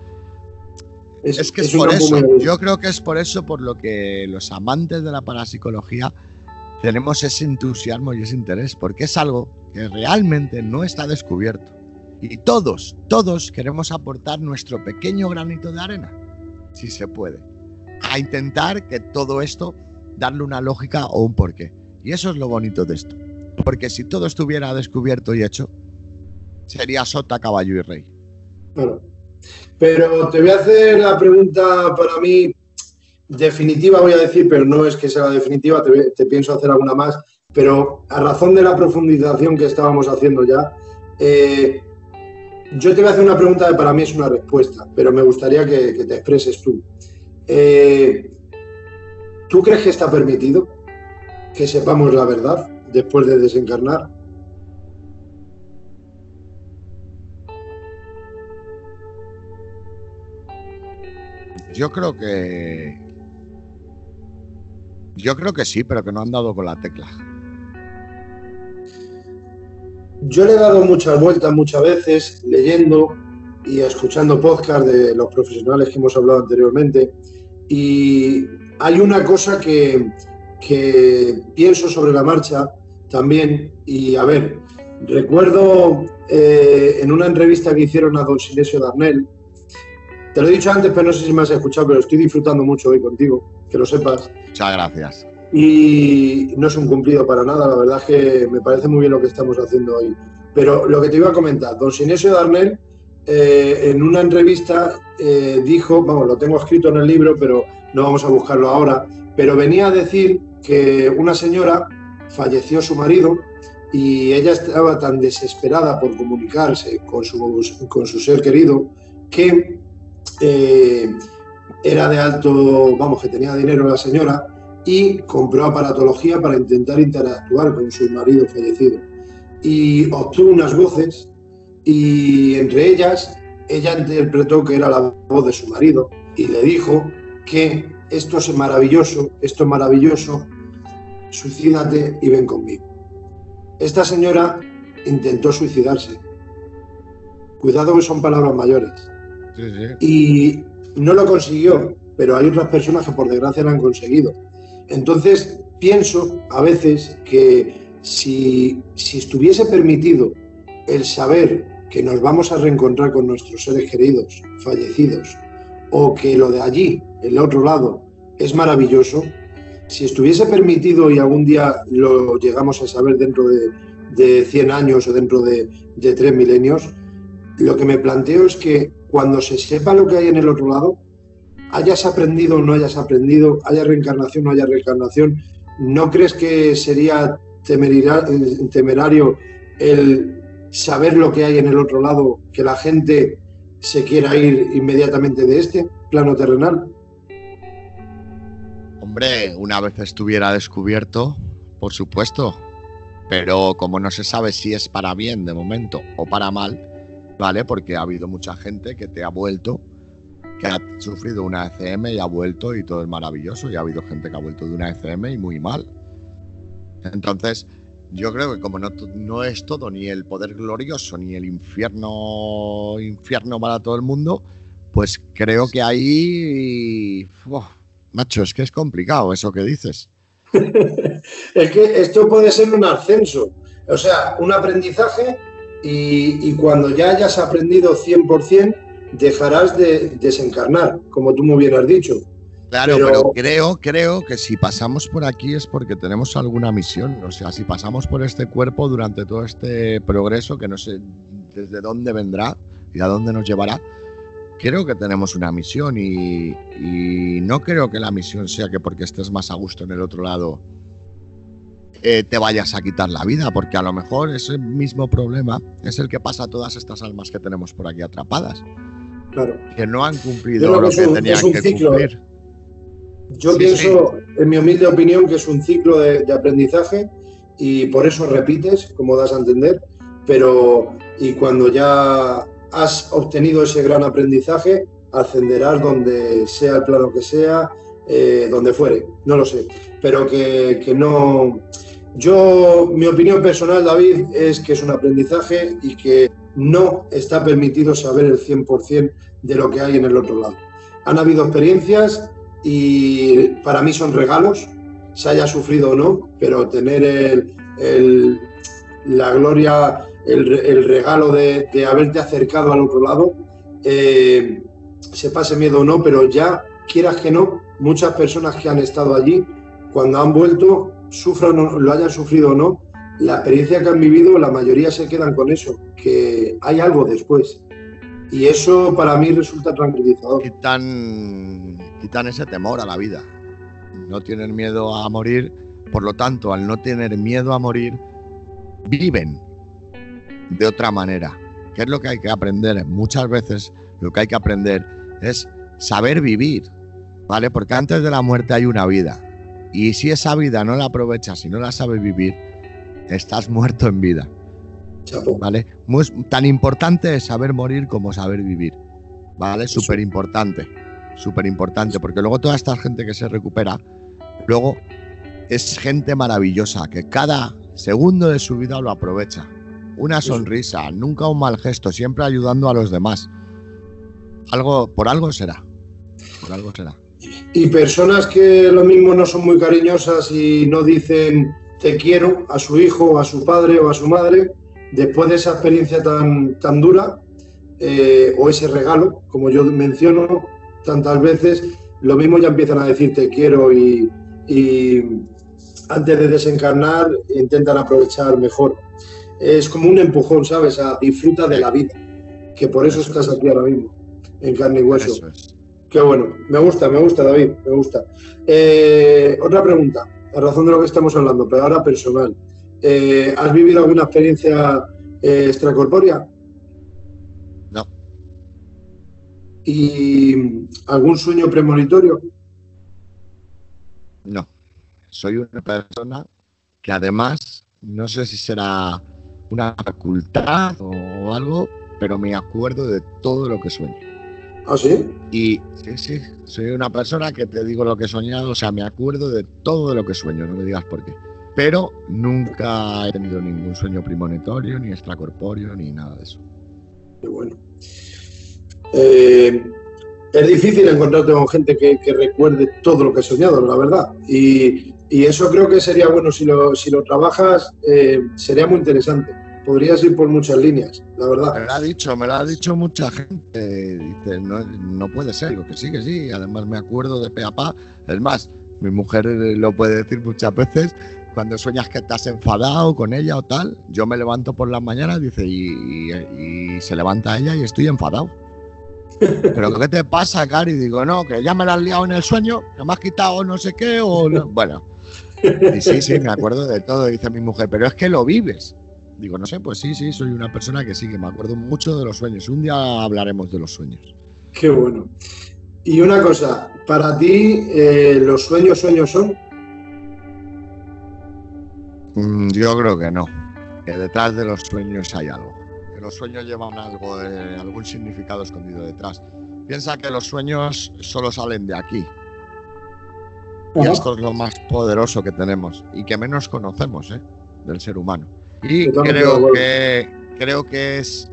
por eso. Yo creo que es por eso por lo que los amantes de la parapsicología tenemos ese entusiasmo y ese interés, porque es algo que realmente no está descubierto. Y todos queremos aportar nuestro pequeño granito de arena, si se puede, a intentar que todo esto darle una lógica o un porqué. Y eso es lo bonito de esto. Porque si todo estuviera descubierto y hecho, sería sota, caballo y rey. Bueno, pero te voy a hacer la pregunta para mí definitiva, voy a decir, pero no es que sea la definitiva, te pienso hacer alguna más, pero a razón de la profundización que estábamos haciendo ya, yo te voy a hacer una pregunta que para mí es una respuesta, pero me gustaría que te expreses tú. ¿Tú crees que está permitido que sepamos la verdad después de desencarnar? Yo creo que sí, pero que no han dado con la tecla. Yo le he dado muchas vueltas muchas veces, leyendo y escuchando podcasts de los profesionales que hemos hablado anteriormente, y hay una cosa que pienso sobre la marcha también, y a ver, recuerdo en una entrevista que hicieron a don Sinesio Darnell, te lo he dicho antes, pero no sé si me has escuchado, pero estoy disfrutando mucho hoy contigo, que lo sepas. Muchas gracias. Y no es un cumplido para nada, la verdad es que me parece muy bien lo que estamos haciendo hoy. Pero lo que te iba a comentar, don Sinesio Darnell en una entrevista dijo, vamos, lo tengo escrito en el libro, pero no vamos a buscarlo ahora, pero venía a decir que una señora falleció su marido y ella estaba tan desesperada por comunicarse con su ser querido que era de alto, vamos, que tenía dinero la señora y compró aparatología para intentar interactuar con su marido fallecido. Y obtuvo unas voces y entre ellas ella interpretó que era la voz de su marido y le dijo que esto es maravilloso, suicídate y ven conmigo. Esta señora intentó suicidarse. Cuidado que son palabras mayores. Sí, sí. Y no lo consiguió, pero hay otras personas que por desgracia lo han conseguido. Entonces pienso a veces que si estuviese permitido el saber que nos vamos a reencontrar con nuestros seres queridos, fallecidos, o que lo de allí, el otro lado, es maravilloso, si estuviese permitido y algún día lo llegamos a saber dentro de 100 años o dentro de 3 milenios, lo que me planteo es que cuando se sepa lo que hay en el otro lado, hayas aprendido o no hayas aprendido, haya reencarnación o no haya reencarnación, ¿no crees que sería temerario el saber lo que hay en el otro lado, que la gente se quiera ir inmediatamente de este plano terrenal? Hombre, una vez estuviera descubierto, por supuesto, pero como no se sabe si es para bien de momento o para mal, ¿vale? Porque ha habido mucha gente que te ha vuelto, que ha sufrido una ECM y ha vuelto y todo es maravilloso, y ha habido gente que ha vuelto de una ECM y muy mal. Entonces, yo creo que como no es todo ni el poder glorioso ni el infierno para todo el mundo, pues creo que ahí... macho, es que es complicado eso que dices. Es que esto puede ser un ascenso, o sea, un aprendizaje y cuando ya hayas aprendido 100%, dejarás de desencarnar, como tú muy bien has dicho. Claro, pero creo que si pasamos por aquí es porque tenemos alguna misión. O sea, si pasamos por este cuerpo durante todo este progreso, que no sé desde dónde vendrá y a dónde nos llevará, creo que tenemos una misión y no creo que la misión sea que porque estés más a gusto en el otro lado te vayas a quitar la vida, porque a lo mejor ese mismo problema es el que pasa a todas estas almas que tenemos por aquí atrapadas. Claro. Que no han cumplido lo que tenían que cumplir. Yo pienso, en mi humilde opinión, que es un ciclo de aprendizaje y por eso repites, como das a entender, y cuando ya has obtenido ese gran aprendizaje, ascenderás donde sea el plano que sea, donde fuere, no lo sé, pero que no... mi opinión personal, David, es que es un aprendizaje y que no está permitido saber el 100% de lo que hay en el otro lado. Han habido experiencias y para mí son regalos, se haya sufrido o no, pero tener la gloria, el regalo de haberte acercado al otro lado, se pase miedo o no, pero ya, quieras que no, muchas personas que han estado allí, cuando han vuelto, sufran o lo hayan sufrido o no, la experiencia que han vivido, la mayoría se quedan con eso, que hay algo después. Y eso para mí resulta tranquilizador. Quitan ese temor a la vida. No tienen miedo a morir, por lo tanto, al no tener miedo a morir, viven de otra manera. ¿Qué es lo que hay que aprender? Muchas veces lo que hay que aprender es saber vivir, ¿vale? Porque antes de la muerte hay una vida. Y si esa vida no la aprovechas y no la sabes vivir, estás muerto en vida. ¿Vale? Tan importante es saber morir como saber vivir, ¿vale? Súper importante, porque luego toda esta gente que se recupera, luego es gente maravillosa, que cada segundo de su vida lo aprovecha. Una sonrisa, nunca un mal gesto, siempre ayudando a los demás. Por algo será. Y personas que lo mismo no son muy cariñosas y no dicen te quiero a su hijo, a su padre o a su madre, después de esa experiencia tan dura, o ese regalo, como yo menciono tantas veces, lo mismo ya empiezan a decir te quiero y antes de desencarnar intentan aprovechar mejor. Es como un empujón, ¿sabes? A disfruta de la vida. que por eso estás aquí ahora mismo, en carne y hueso. Eso es. Qué bueno, me gusta, David, me gusta. Otra pregunta, a razón de lo que estamos hablando, pero ahora personal. ¿Has vivido alguna experiencia extracorpórea? No. ¿Y algún sueño premonitorio? No. Soy una persona que además, no sé si será una facultad o algo, pero me acuerdo de todo lo que sueño. ¿Ah, sí? Y sí, soy una persona que te digo lo que he soñado, o sea, me acuerdo de todo lo que sueño, no me digas por qué. Pero nunca he tenido ningún sueño premonitorio, ni extracorpóreo, ni nada de eso. Qué bueno. Es difícil encontrarte con gente que recuerde todo lo que he soñado, la verdad. Y eso creo que sería bueno, si lo trabajas, sería muy interesante. Podrías ir por muchas líneas, la verdad. Me lo ha dicho mucha gente. Dice, no puede ser. Digo que sí. Además me acuerdo de pe a pa. Es más, mi mujer lo puede decir muchas veces. Cuando sueñas que estás enfadado con ella o tal, yo me levanto por las mañanas, dice, y se levanta ella y estoy enfadado. ¿Pero qué te pasa, Cari? Digo, no, que ya me la has liado en el sueño, que me has quitado no sé qué, o no. Bueno. Y sí, me acuerdo de todo, dice mi mujer, pero es que lo vives. Digo, no sé, pues sí, soy una persona que sí, que me acuerdo mucho de los sueños. Un día hablaremos de los sueños. Qué bueno. Y una cosa, para ti, ¿los sueños son? Yo creo que no. Que detrás de los sueños hay algo. Que los sueños llevan algo, algún significado escondido detrás. Piensa que los sueños solo salen de aquí. Y esto es lo más poderoso que tenemos y que menos conocemos, del ser humano. Y creo que es,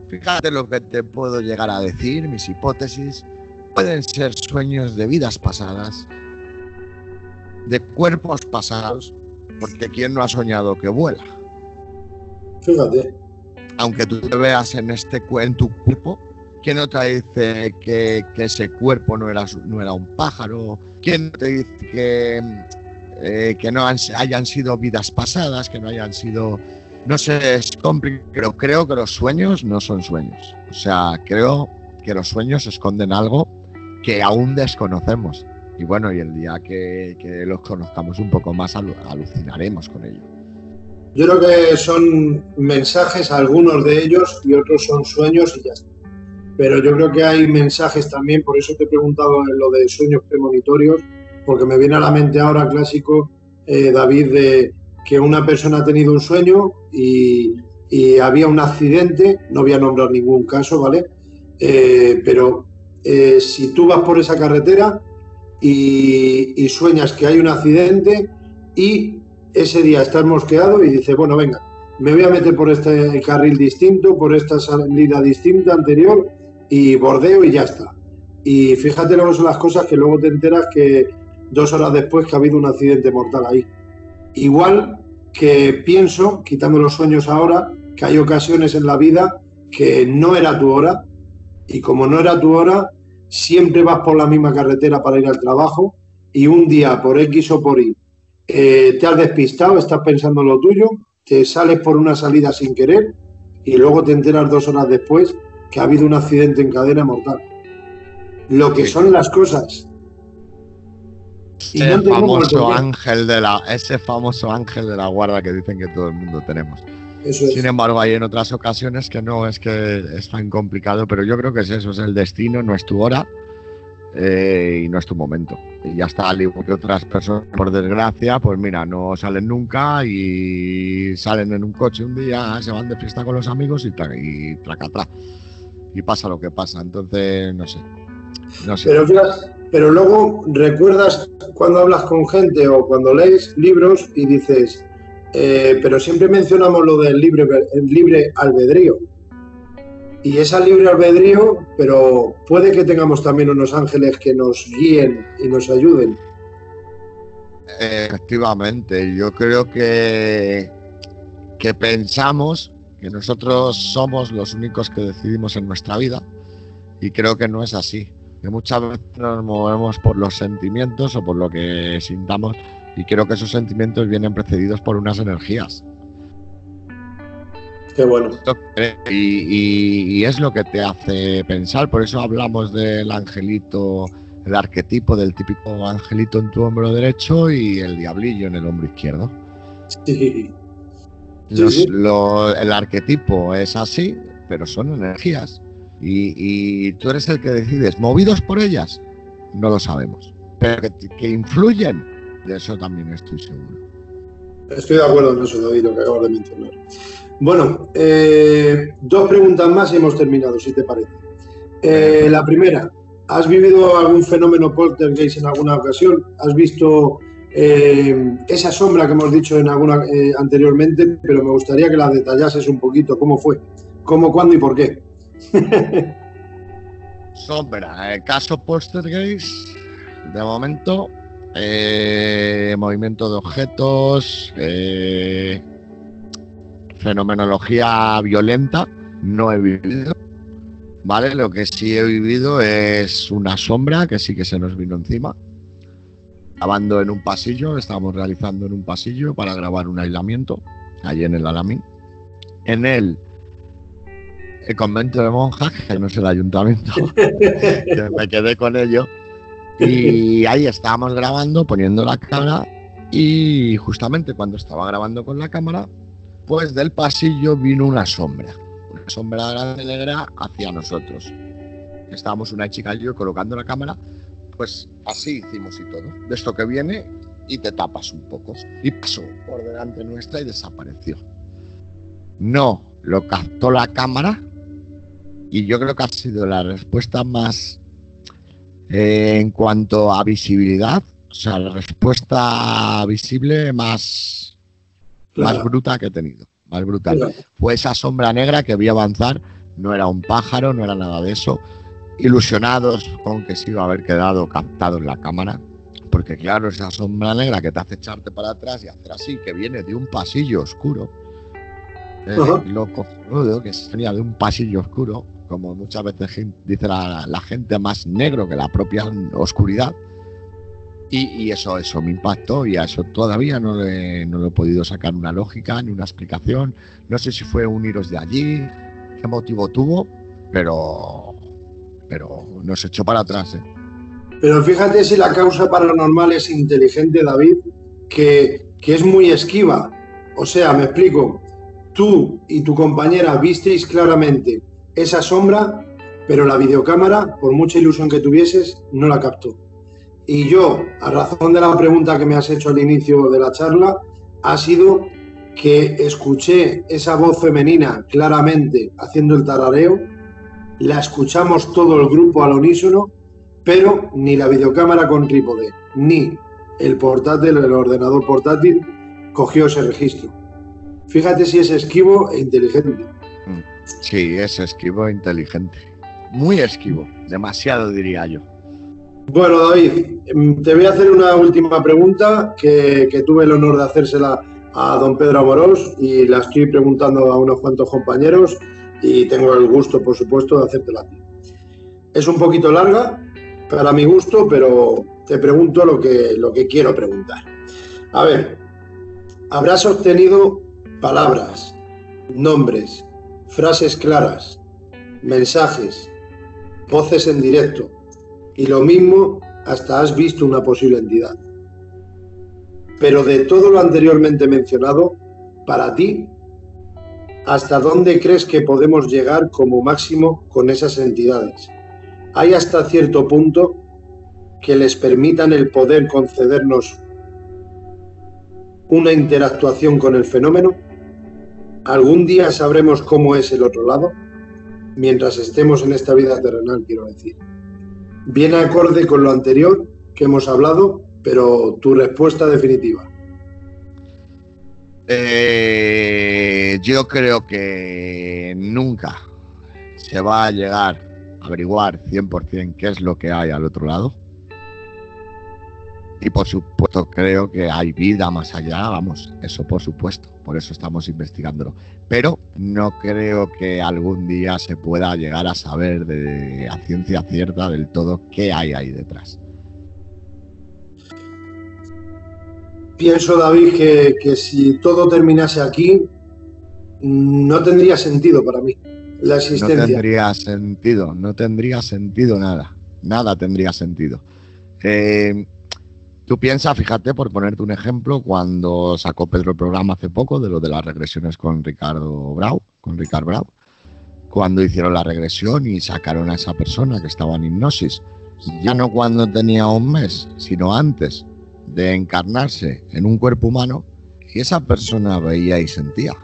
fíjate lo que te puedo llegar a decir, mis hipótesis, pueden ser sueños de vidas pasadas, de cuerpos pasados, porque ¿quién no ha soñado que vuela? Fíjate. Aunque tú te veas en tu cuerpo, ¿quién no te dice que ese cuerpo no era un pájaro? ¿Quién te dice que no hayan sido vidas pasadas, que no hayan sido... No sé, es complicado, pero creo que los sueños no son sueños. O sea, creo que los sueños esconden algo que aún desconocemos. Y bueno, y el día que los conozcamos un poco más, alucinaremos con ello. Yo creo que son mensajes, algunos de ellos, y otros son sueños y ya está. Pero yo creo que hay mensajes también, por eso te he preguntado en lo de sueños premonitorios, porque me viene a la mente ahora clásico, David, de que una persona ha tenido un sueño y había un accidente, no voy a nombrar ningún caso, ¿vale? Pero si tú vas por esa carretera y sueñas que hay un accidente y ese día estás mosqueado y dices, bueno, venga, me voy a meter por este carril distinto, por esta salida distinta anterior y bordeo y ya está. Y fíjate luego son las cosas que luego te enteras que 2 horas después que ha habido un accidente mortal ahí. Igual que pienso, quitando los sueños ahora, que hay ocasiones en la vida que no era tu hora y como no era tu hora, siempre vas por la misma carretera para ir al trabajo y un día por X o por Y te has despistado, estás pensando en lo tuyo, te sales por una salida sin querer y luego te enteras 2 horas después que ha habido un accidente en cadena mortal. Lo que son las cosas. Ese famoso ángel de la guarda que dicen que todo el mundo tenemos. Eso es. Sin embargo, hay en otras ocasiones que no es que es tan complicado, pero yo creo que es eso, es el destino, no es tu hora y no es tu momento. Y ya está, al igual que otras personas, por desgracia, pues mira, no salen nunca y salen en un coche un día, se van de fiesta con los amigos y tracatra. Y pasa lo que pasa, entonces no sé. Pero luego recuerdas cuando hablas con gente o cuando lees libros y dices, pero siempre mencionamos lo del libre albedrío. Y es al libre albedrío, pero puede que tengamos también unos ángeles que nos guíen y nos ayuden. Efectivamente, yo creo que pensamos que nosotros somos los únicos que decidimos en nuestra vida y creo que no es así. Que muchas veces nos movemos por los sentimientos o por lo que sintamos y creo que esos sentimientos vienen precedidos por unas energías. Qué bueno. Y es lo que te hace pensar, por eso hablamos del angelito, el arquetipo del típico angelito en tu hombro derecho y el diablillo en el hombro izquierdo. Sí. El arquetipo es así, pero son energías. Y tú eres el que decides, movidos por ellas, no lo sabemos. Pero que influyen, de eso también estoy seguro. Estoy de acuerdo en eso, David, lo que acabas de mencionar. Bueno, 2 preguntas más y hemos terminado, si te parece. La primera, ¿has vivido algún fenómeno poltergeist en alguna ocasión? ¿Has visto esa sombra que hemos dicho en alguna anteriormente? Pero me gustaría que la detallases un poquito. ¿Cómo fue? ¿Cómo, cuándo y por qué? Sombra, el caso poltergeist, de momento, movimiento de objetos, fenomenología violenta, no he vivido, ¿vale? Lo que sí he vivido es una sombra que sí que se nos vino encima, grabando en un pasillo, estábamos realizando en un pasillo para grabar un aislamiento, allí en el Alamín, en el convento de monjas, que no es el ayuntamiento, que me quedé con ello, y ahí estábamos grabando, poniendo la cámara, y justamente cuando estaba grabando con la cámara, pues del pasillo vino una sombra grande negra hacia nosotros. Estábamos una chica y yo colocando la cámara, pues así hicimos y todo, de esto que viene y te tapas un poco, y pasó por delante nuestra y desapareció. No lo captó la cámara, y yo creo que ha sido la respuesta más en cuanto a visibilidad, o sea, la respuesta visible más bruta que he tenido, más brutal. Claro. Fue esa sombra negra que vi avanzar, no era un pájaro, no era nada de eso, ilusionados con que se iba a haber quedado captado en la cámara, porque claro, esa sombra negra que te hace echarte para atrás y hacer así, que viene de un pasillo oscuro, loco, que venía de un pasillo oscuro, como muchas veces dice la gente, más negro que la propia oscuridad, y eso me impactó, y a eso todavía no le he podido sacar una lógica ni una explicación. No sé si fue un iros de allí, qué motivo tuvo, pero nos echó para atrás. Pero fíjate si la causa paranormal es inteligente, David, que es muy esquiva. O sea, me explico, tú y tu compañera visteis claramente esa sombra, pero la videocámara, por mucha ilusión que tuvieses, no la captó. Y yo, a razón de la pregunta que me has hecho al inicio de la charla, ha sido que escuché esa voz femenina claramente haciendo el tarareo, la escuchamos todo el grupo al unísono, pero ni la videocámara con trípode, ni el ordenador portátil cogió ese registro. Fíjate si es esquivo e inteligente. Sí, es esquivo e inteligente. Muy esquivo, demasiado diría yo. Bueno, David, te voy a hacer una última pregunta que tuve el honor de hacérsela a don Pedro Amorós y la estoy preguntando a unos cuantos compañeros y tengo el gusto, por supuesto, de hacértela a ti. Es un poquito larga para mi gusto, pero te pregunto lo que quiero preguntar. A ver, habrás obtenido palabras, nombres, frases claras, mensajes, voces en directo, y lo mismo hasta has visto una posible entidad. Pero de todo lo anteriormente mencionado, para ti, ¿hasta dónde crees que podemos llegar como máximo con esas entidades? ¿Hay hasta cierto punto que les permitan el poder concedernos una interactuación con el fenómeno? ¿Algún día sabremos cómo es el otro lado? Mientras estemos en esta vida terrenal, quiero decir. Viene acorde con lo anterior que hemos hablado, pero tu respuesta definitiva. Yo creo que nunca se va a llegar a averiguar 100% qué es lo que hay al otro lado. Y por supuesto creo que hay vida más allá, vamos, eso por supuesto, por eso estamos investigándolo. Pero no creo que algún día se pueda llegar a saber a ciencia cierta del todo qué hay ahí detrás. Pienso, David, que si todo terminase aquí, no tendría sentido para mí la existencia. No tendría sentido nada. Nada tendría sentido. Tú piensas, fíjate, por ponerte un ejemplo, cuando sacó Pedro el programa hace poco de lo de las regresiones con Ricard Brau, cuando hicieron la regresión y sacaron a esa persona que estaba en hipnosis, ya no cuando tenía un mes, sino antes de encarnarse en un cuerpo humano, y esa persona veía y sentía.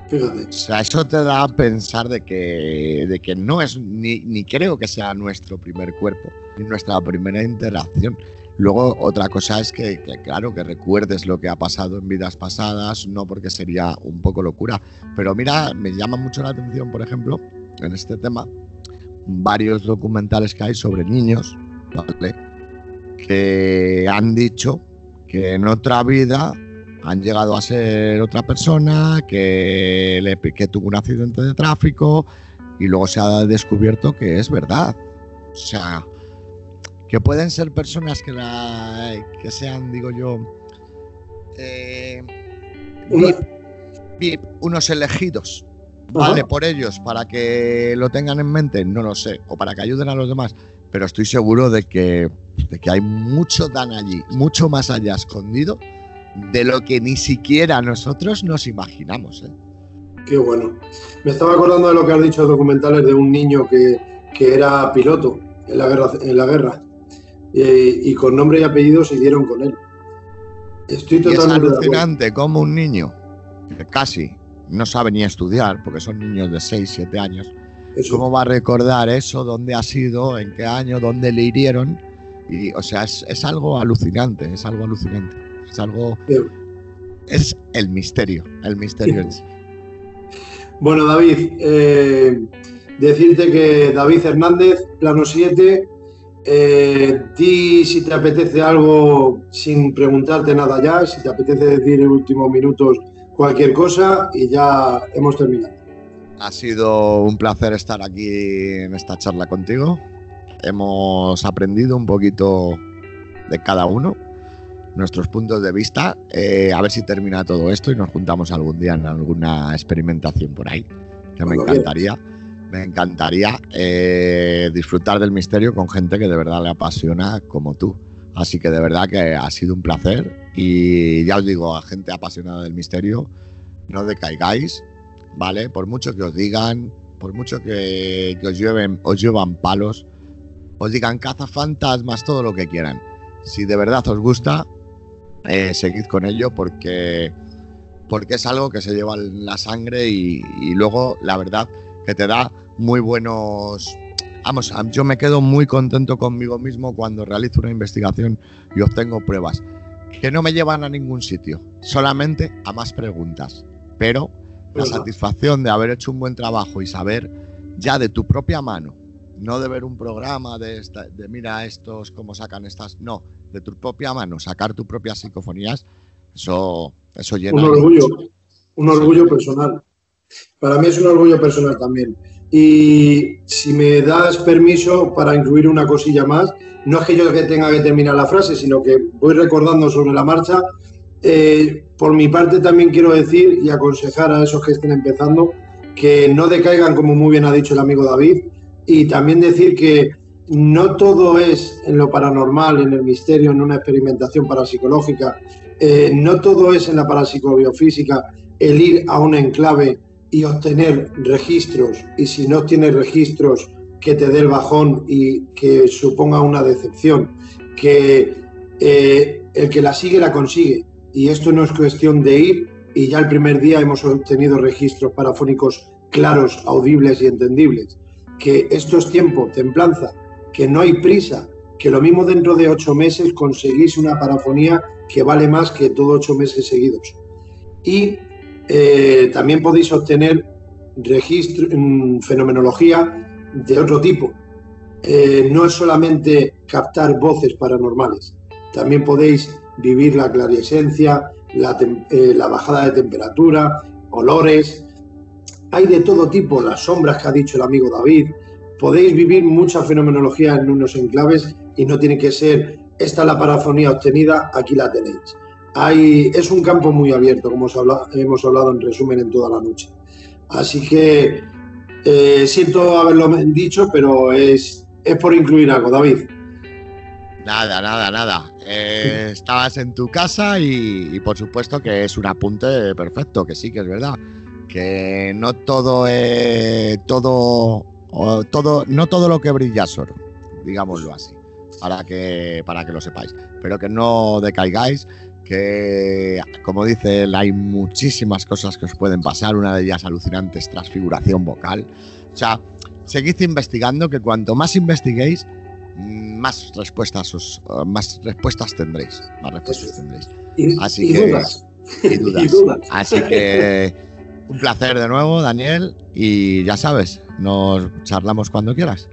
Fíjate. O sea, eso te da a pensar de que no es ni creo que sea nuestro primer cuerpo, ni nuestra primera interacción. Luego, otra cosa es que claro, que recuerdes lo que ha pasado en vidas pasadas, no, porque sería un poco locura. Pero mira, me llama mucho la atención, por ejemplo, en este tema, varios documentales que hay sobre niños, ¿vale?, que han dicho que en otra vida han llegado a ser otra persona, que tuvo un accidente de tráfico, y luego se ha descubierto que es verdad. O sea, que pueden ser personas que sean, digo yo, unos elegidos, ¿vale? Por ellos, para que lo tengan en mente, no lo sé, o para que ayuden a los demás, pero estoy seguro de que hay mucho Dan allí, mucho más allá escondido, de lo que ni siquiera nosotros nos imaginamos, ¿eh? Qué bueno. Me estaba acordando de lo que has dicho, documentales de un niño que era piloto en la guerra. Y con nombre y apellido se dieron con él. Estoy totalmente. Es alucinante cómo un niño que casi no sabe ni estudiar, porque son niños de 6, 7 años, cómo va a recordar eso, dónde ha sido, en qué año, dónde le hirieron. Y, o sea, es algo alucinante, es algo alucinante. Es algo. Es el misterio en sí. Bueno, David, decirte que David Hernández, Plano 7, di si te apetece algo sin preguntarte nada ya, si te apetece decir en últimos minutos cualquier cosa, y ya hemos terminado. Ha sido un placer estar aquí en esta charla contigo. Hemos aprendido un poquito de cada uno, nuestros puntos de vista. A ver si termina todo esto y nos juntamos algún día en alguna experimentación por ahí, que me encantaría. Me encantaría disfrutar del misterio con gente que de verdad le apasiona como tú. Así que de verdad que ha sido un placer, y ya os digo, a gente apasionada del misterio, no decaigáis, ¿vale? Por mucho que os digan, por mucho que os llevan palos, os digan cazafantasmas, todo lo que quieran. Si de verdad os gusta, seguid con ello, porque es algo que se lleva en la sangre, y luego la verdad que te da muy buenos. Vamos, yo me quedo muy contento conmigo mismo cuando realizo una investigación y obtengo pruebas que no me llevan a ningún sitio, solamente a más preguntas. Pero la satisfacción de haber hecho un buen trabajo y saber ya de tu propia mano, no de ver un programa de mira estos cómo sacan estas, no, de tu propia mano, sacar tus propias psicofonías, eso llena. Un orgullo personal. Para mí es un orgullo personal también. Y si me das permiso para incluir una cosilla más, no es que yo tenga que terminar la frase, sino que voy recordando sobre la marcha. Por mi parte también quiero decir y aconsejar a esos que estén empezando que no decaigan, como muy bien ha dicho el amigo David, y también decir que no todo es en lo paranormal, en el misterio, en una experimentación parapsicológica, no todo es en la parapsicobiofísica el ir a un enclave y obtener registros, y si no tienes registros, que te dé el bajón y que suponga una decepción, que el que la sigue la consigue, y esto no es cuestión de ir y ya el primer día hemos obtenido registros parafónicos claros, audibles y entendibles, que esto es tiempo, templanza, que no hay prisa, que lo mismo dentro de 8 meses conseguís una parafonía que vale más que todo 8 meses seguidos. Y también podéis obtener registro, fenomenología de otro tipo. No es solamente captar voces paranormales, también podéis vivir la clarividencia, la bajada de temperatura, olores. Hay de todo tipo, las sombras que ha dicho el amigo David. Podéis vivir mucha fenomenología en unos enclaves y no tiene que ser esta es la parafonía obtenida, aquí la tenéis. es un campo muy abierto, como hemos hablado en resumen en toda la noche. Así que siento haberlo dicho, pero es por incluir algo, David. Nada. Estabas en tu casa y por supuesto que es un apunte perfecto, que sí, que es verdad. Que no todo no todo lo que brilla es oro, digámoslo así, para que lo sepáis. Pero que no decaigáis, que como dice él, hay muchísimas cosas que os pueden pasar. Una de ellas alucinante es transfiguración vocal. O sea, seguid investigando, que cuanto más investiguéis, más respuestas tendréis. Así que dudas. Y dudas. Así que un placer de nuevo, Daniel, y ya sabes, nos charlamos cuando quieras.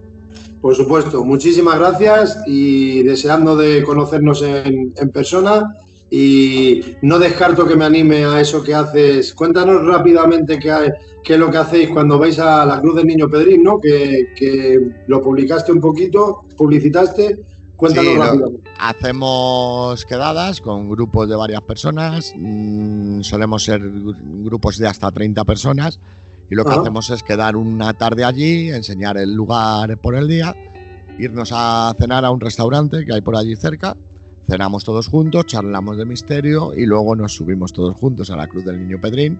Por supuesto, muchísimas gracias y deseando de conocernos en persona, y no descarto que me anime a eso que haces. Cuéntanos rápidamente qué es lo que hacéis cuando vais a la Cruz del Niño Pedrín, ¿no? Que lo publicaste un poquito, publicitaste. Cuéntanos rápidamente. Hacemos quedadas con grupos de varias personas, solemos ser grupos de hasta 30 personas, y lo que hacemos es quedar una tarde allí, enseñar el lugar por el día, irnos a cenar a un restaurante que hay por allí cerca, cenamos todos juntos, charlamos de misterio y luego nos subimos todos juntos a la Cruz del Niño Pedrín,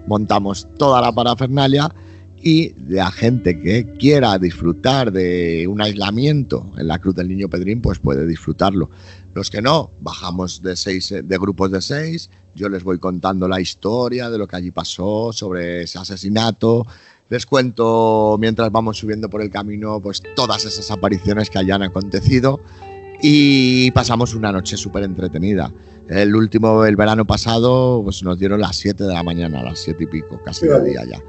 montamos toda la parafernalia, y la gente que quiera disfrutar de un aislamiento en la Cruz del Niño Pedrín, pues puede disfrutarlo. Los que no, bajamos de grupos de 6, yo les voy contando la historia de lo que allí pasó, sobre ese asesinato, les cuento mientras vamos subiendo por el camino pues todas esas apariciones que hayan acontecido, y pasamos una noche súper entretenida. El verano pasado, pues nos dieron las 7 de la mañana, las 7 y pico, casi de día ya.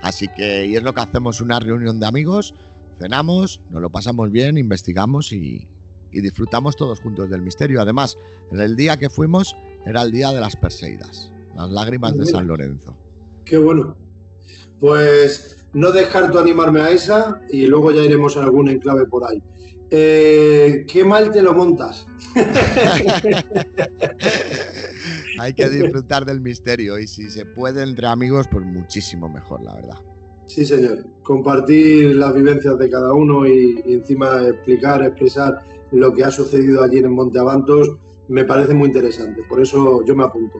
Así que, y es lo que hacemos, una reunión de amigos, cenamos, nos lo pasamos bien, investigamos y disfrutamos todos juntos del misterio. Además, el día que fuimos era el día de las Perseidas, las lágrimas de San Lorenzo. Qué bueno. Pues no descarto animarme a esa y luego ya iremos a algún enclave por ahí. Qué mal te lo montas. Hay que disfrutar del misterio, y si se puede entre amigos, pues muchísimo mejor, la verdad. Sí, señor. Compartir las vivencias de cada uno y encima expresar lo que ha sucedido allí en Monte Abantos me parece muy interesante. Por eso yo me apunto.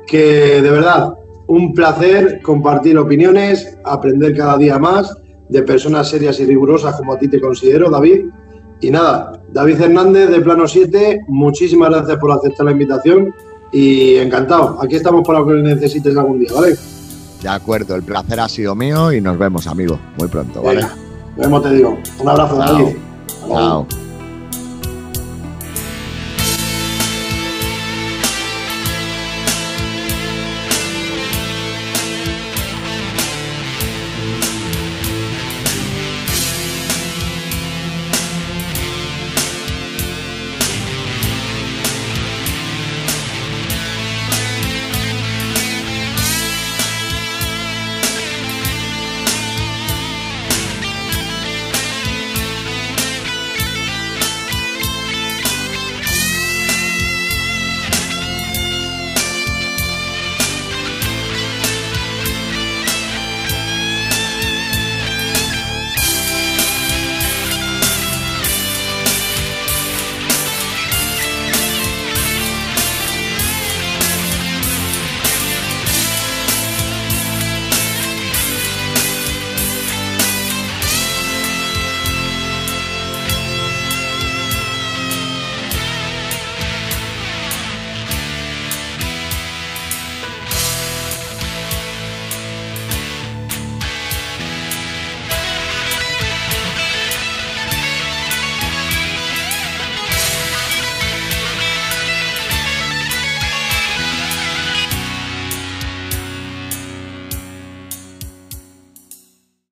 Que de verdad, un placer compartir opiniones, aprender cada día más de personas serias y rigurosas como a ti te considero, David. Y nada, David Hernández de Plano 7, muchísimas gracias por aceptar la invitación y encantado. Aquí estamos para lo que necesites algún día, ¿vale? De acuerdo, el placer ha sido mío y nos vemos, amigo, muy pronto, ¿vale? Nos vemos, te digo. Un abrazo, David. Chao.